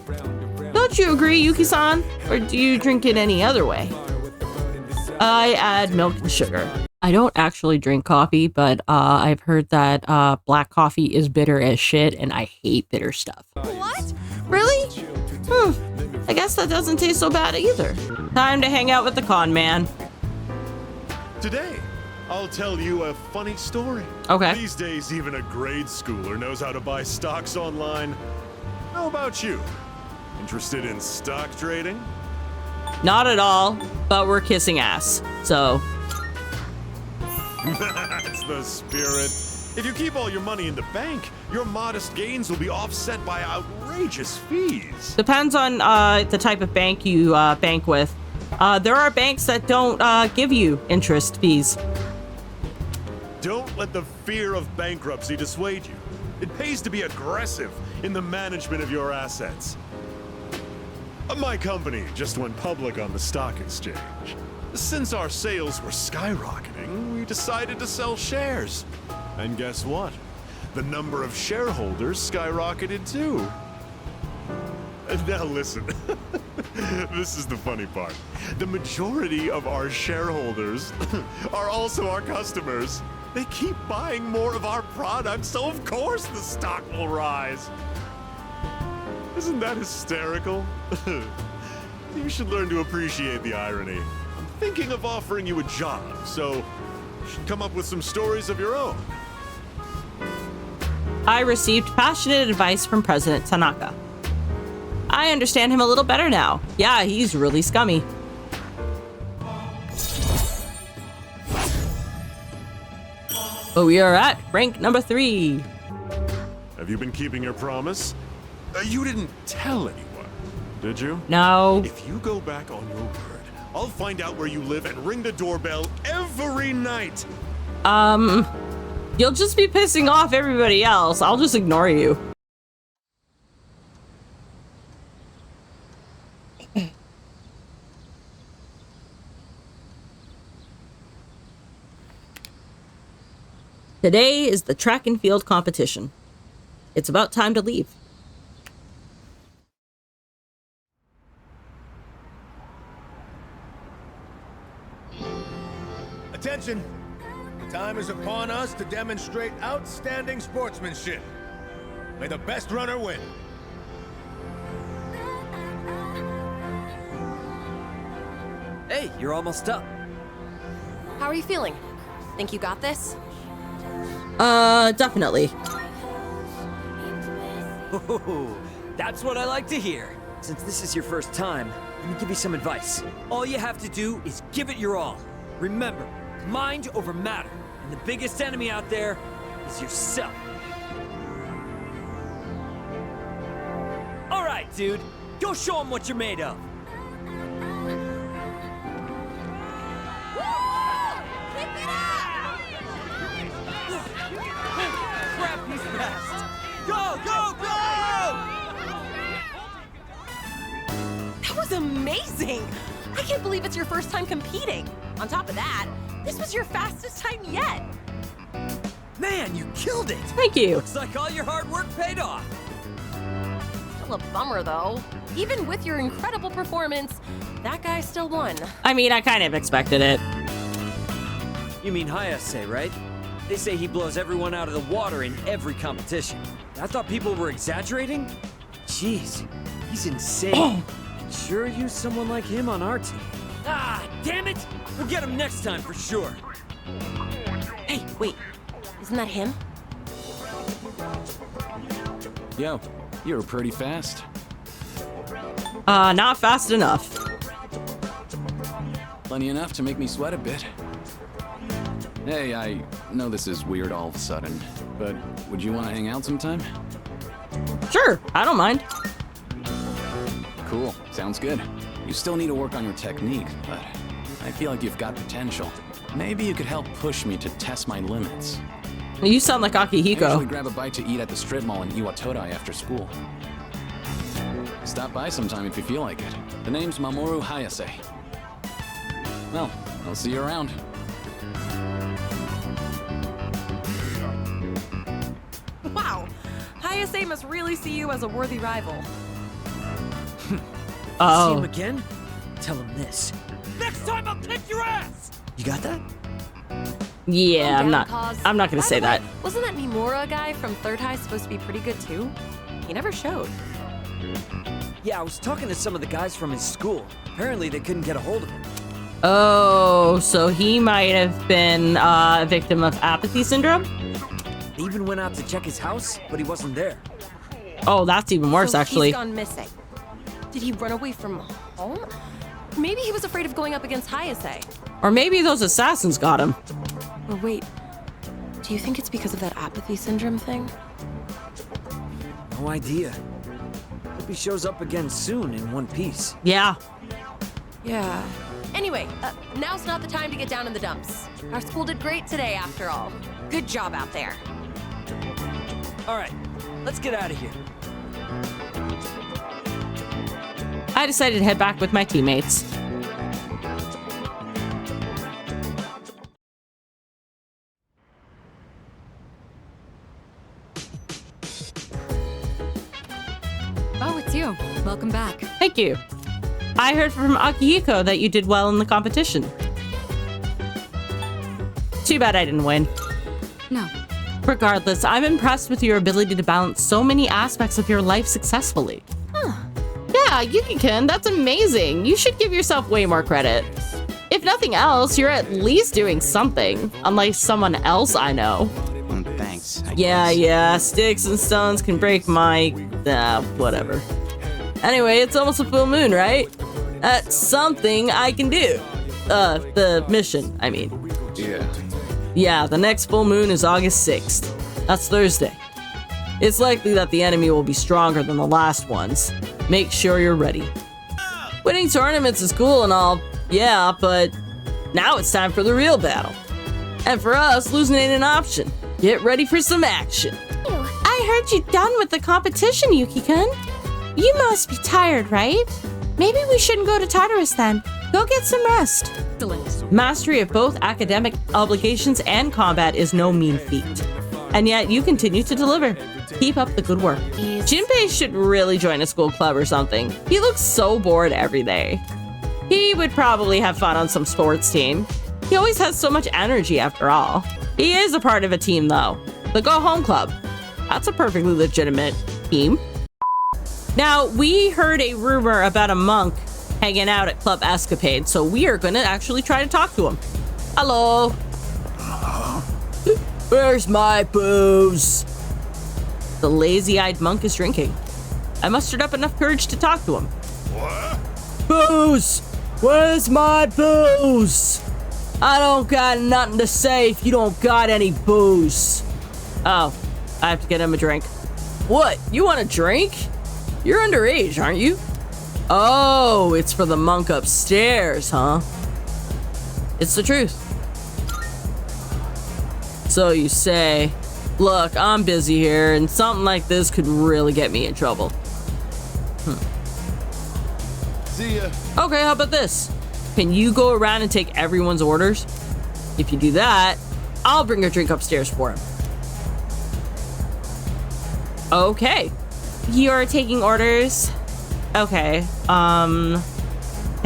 Don't you agree, Yuki-san? Or do you drink it any other way? I add milk and sugar. I don't actually drink coffee, but I've heard that black coffee is bitter as shit, and I hate bitter stuff. What? Really? I guess that doesn't taste so bad either. Time to hang out with the con man. Today, I'll tell you a funny story. Okay. These days, even a grade schooler knows how to buy stocks online. How about you? Interested in stock trading? Not at all, but we're kissing ass, so... That's the spirit. If you keep all your money in the bank, your modest gains will be offset by outrageous fees. Depends on the type of bank you bank with. There are banks that don't give you interest fees. Don't let the fear of bankruptcy dissuade you. It pays to be aggressive in the management of your assets. My company just went public on the stock exchange. Since our sales were skyrocketing, we decided to sell shares. And guess what? The number of shareholders skyrocketed too. Now listen, this is the funny part. The majority of our shareholders are also our customers. They keep buying more of our products, so of course the stock will rise. Isn't that hysterical? You should learn to appreciate the irony. I'm thinking of offering you a job, so you should come up with some stories of your own. I received passionate advice from President Tanaka. I understand him a little better now. Yeah, he's really scummy. But we are at rank number 3. Have you been keeping your promise? You didn't tell anyone, did you? No. If you go back on your word, I'll find out where you live and ring the doorbell every night. You'll just be pissing off everybody else. I'll just ignore you. Today is the track and field competition. It's about time to leave. Attention! The time is upon us to demonstrate outstanding sportsmanship. May the best runner win. Hey, you're almost up. How are you feeling? Think you got this? Definitely. Oh, that's what I like to hear. Since this is your first time, let me give you some advice. All you have to do is give it your all. Remember, mind over matter. And the biggest enemy out there is yourself. All right, dude. Go show them what you're made of. Crap, he's fast. Go, go, go! That was amazing! I can't believe it's your first time competing. On top of that, this was your fastest time yet. Man, you killed it! Thank you. Looks like all your hard work paid off. Still a bummer, though. Even with your incredible performance, that guy still won. I mean, I kind of expected it. You mean Hayase, right? They say he blows everyone out of the water in every competition. I thought people were exaggerating? Jeez, he's insane. Sure use someone like him on our team. Ah, damn it! We'll get him next time for sure. Hey, wait. Isn't that him? Yo, you were pretty fast. Not fast enough. Plenty enough to make me sweat a bit. Hey, I know this is weird all of a sudden, but would you want to hang out sometime? Sure, I don't mind. Cool, sounds good. You still need to work on your technique, but I feel like you've got potential. Maybe you could help push me to test my limits. You sound like I usually Akihiko. grab a bite to eat at the strip mall in Iwatodai after school. Stop by sometime if you feel like it. The name's Mamoru Hayase. Well, I'll see you around. Wow. Hayase must really see you as a worthy rival. Oh. See him again? Tell him this. Next time I'll kick your ass! You got that? Yeah, Calm I'm down, not. Cause. I'm not gonna By say the way, that. Wasn't that Mimura guy from Third High supposed to be pretty good too? He never showed. Yeah, I was talking to some of the guys from his school. Apparently they couldn't get a hold of him. Oh, so he might have been a victim of apathy syndrome? They even went out to check his house, but he wasn't there. Oh, that's even worse, So actually. He's gone missing. Did he run away from home? Maybe he was afraid of going up against Hayase. Or maybe those assassins got him. Or wait, do you think it's because of that apathy syndrome thing? No idea. Hope he shows up again soon in one piece. Yeah. Yeah. Anyway, now's not the time to get down in the dumps. Our school did great today, after all. Good job out there. All right, let's get out of here. I decided to head back with my teammates. Oh, it's you. Welcome back. Thank you. I heard from Akihiko that you did well in the competition. Too bad I didn't win. No. Regardless, I'm impressed with your ability to balance so many aspects of your life successfully. Yeah, Yuki-kun, that's amazing. You should give yourself way more credit. If nothing else, you're at least doing something, unlike someone else I know. Thanks. Yeah, sticks and stones can break my... whatever. Anyway, it's almost a full moon, right? That's something I can do. The mission, I mean. Yeah. Yeah, the next full moon is August 6th. That's Thursday. It's likely that the enemy will be stronger than the last ones. Make sure you're ready. Winning tournaments is cool and all, yeah, but now it's time for the real battle. And for us, losing ain't an option. Get ready for some action. I heard you're done with the competition, Yuki-kun. You must be tired, right? Maybe we shouldn't go to Tartarus then. Go get some rest. Excellent. Mastery of both academic obligations and combat is no mean feat. And yet you continue to deliver. Keep up the good work. Jinpei should really join a school club or something. He looks so bored every day. He would probably have fun on some sports team. He always has so much energy after all. He is a part of a team though. The Go Home Club. That's a perfectly legitimate team. Now, we heard a rumor about a monk hanging out at Club Escapade, so we are gonna actually try to talk to him. Hello. Where's my booze? The lazy-eyed monk is drinking. I mustered up enough courage to talk to him. What? Booze! Where's my booze? I don't got nothing to say if you don't got any booze. Oh, I have to get him a drink. What? You want a drink? You're underage, aren't you? Oh, it's for the monk upstairs, huh? It's the truth. So you say, look, I'm busy here, and something like this could really get me in trouble. See ya. Okay, how about this? Can you go around and take everyone's orders? If you do that, I'll bring a drink upstairs for him. Okay. You're taking orders? Okay. Can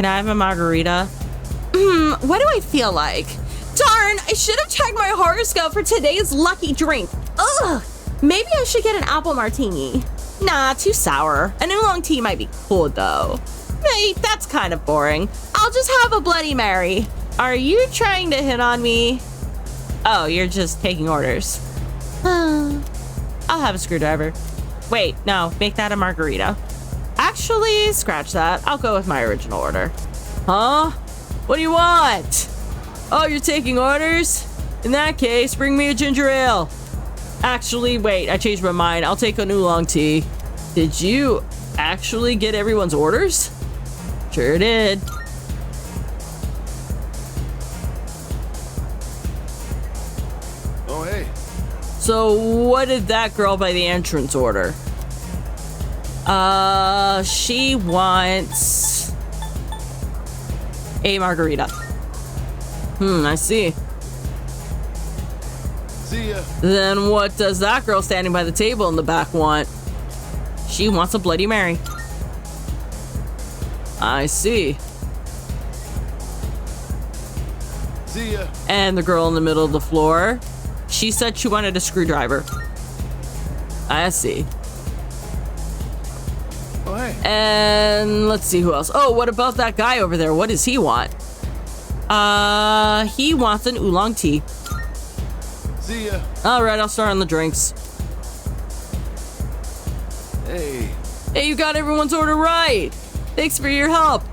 I have a margarita? What do I feel like? Darn, I should have checked my horoscope for today's lucky drink. Ugh. Maybe I should get an apple martini. Nah, too sour. An oolong tea might be cool though. Hey, that's kind of boring. I'll just have a Bloody Mary. Are you trying to hit on me? Oh, you're just taking orders. I'll have a screwdriver. Wait, no, make that a margarita. Actually, scratch that. I'll go with my original order. Huh? What do you want? Oh, you're taking orders? In that case, bring me a ginger ale. Actually, wait, I changed my mind. I'll take an oolong tea. Did you actually get everyone's orders? Sure did. Oh, hey. So, what did that girl by the entrance order? She wants a margarita. I see. See ya. Then what does that girl standing by the table in the back want? She wants a Bloody Mary. I see. See ya. And the girl in the middle of the floor, she said she wanted a screwdriver. I see. Oh, hey. And let's see who else. Oh, what about that guy over there? What does he want? He wants an oolong tea. See ya. All right, I'll start on the drinks. Hey. Hey, you got everyone's order right. Thanks for your help.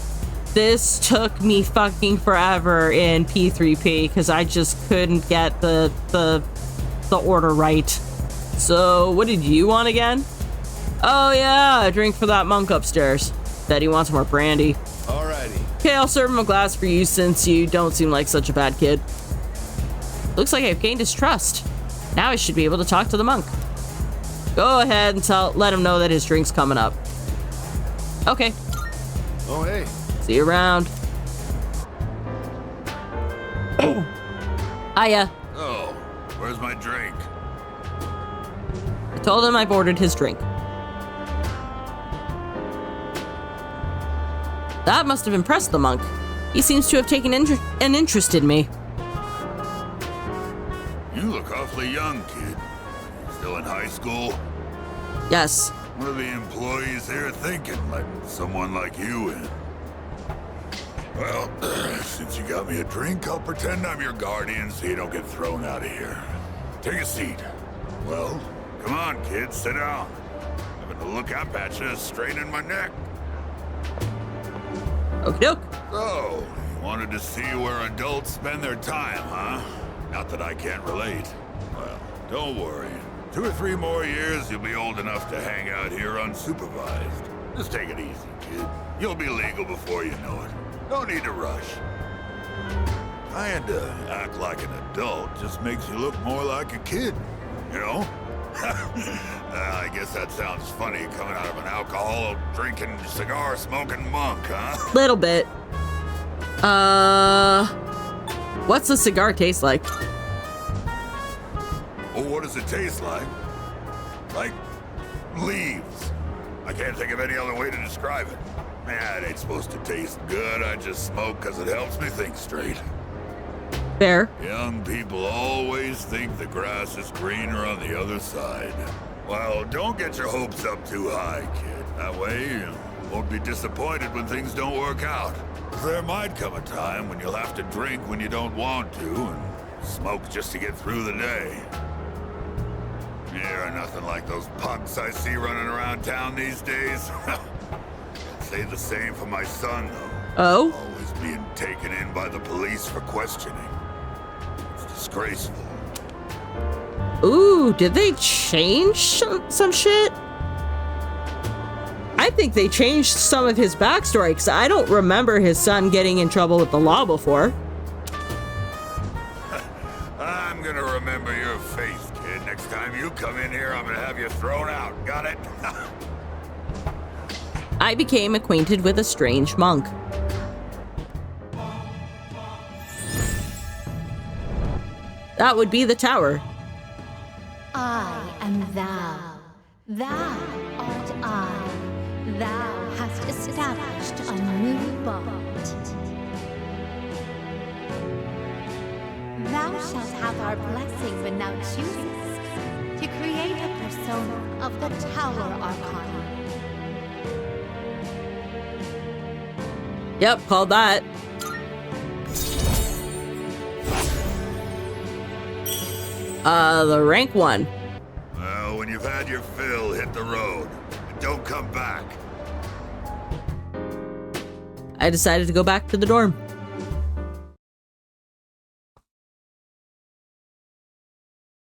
This took me fucking forever in P3P because I just couldn't get the order right. So, what did you want again? Oh yeah, a drink for that monk upstairs. Bet he wants more brandy. Alrighty. Okay, I'll serve him a glass for you since you don't seem like such a bad kid. Looks like I've gained his trust. Now I should be able to talk to the monk. Go ahead and let him know that his drink's coming up. Okay. Oh, hey. See you around. Hiya. Oh, where's my drink? I told him I've ordered his drink. That must have impressed the monk. He seems to have taken an interest in me. You look awfully young, kid. Still in high school? Yes. What are the employees here thinking, letting someone like you in? Well, since you got me a drink, I'll pretend I'm your guardian so you don't get thrown out of here. Take a seat. Well, come on, kid, sit down. Having to look up at you is straining my neck. Okie doke. So, you wanted to see where adults spend their time, huh? Not that I can't relate. Well, don't worry. 2 or 3 more years, you'll be old enough to hang out here unsupervised. Just take it easy, kid. You'll be legal before you know it. No need to rush. Trying to act like an adult just makes you look more like a kid, you know? I guess that sounds funny coming out of an alcohol-drinking, cigar-smoking monk, huh? Little bit. What's the cigar taste like? Oh, what does it taste like? Like leaves. I can't think of any other way to describe it. Man, it ain't supposed to taste good. I just smoke because it helps me think straight. Fair. Young people always think the grass is greener on the other side. Well, don't get your hopes up too high, kid. That way, you won't be disappointed when things don't work out. There might come a time when you'll have to drink when you don't want to, and smoke just to get through the day. You're nothing like those punks I see running around town these days. Say the same for my son, though. Oh? Always being taken in by the police for questioning. It's disgraceful. Ooh, did they change some shit? I think they changed some of his backstory, because I don't remember his son getting in trouble with the law before. I'm gonna remember your face, kid. Next time you come in here, I'm gonna have you thrown out. Got it? I became acquainted with a strange monk. That would be the tower. I am thou. Thou art I. Thou hast established a new bond. Thou shalt have our blessing when thou choosest to create a persona of the Tower Arcana. Yep, called that. The rank 1. Well, when you've had your fill, hit the road. And don't come back. I decided to go back to the dorm.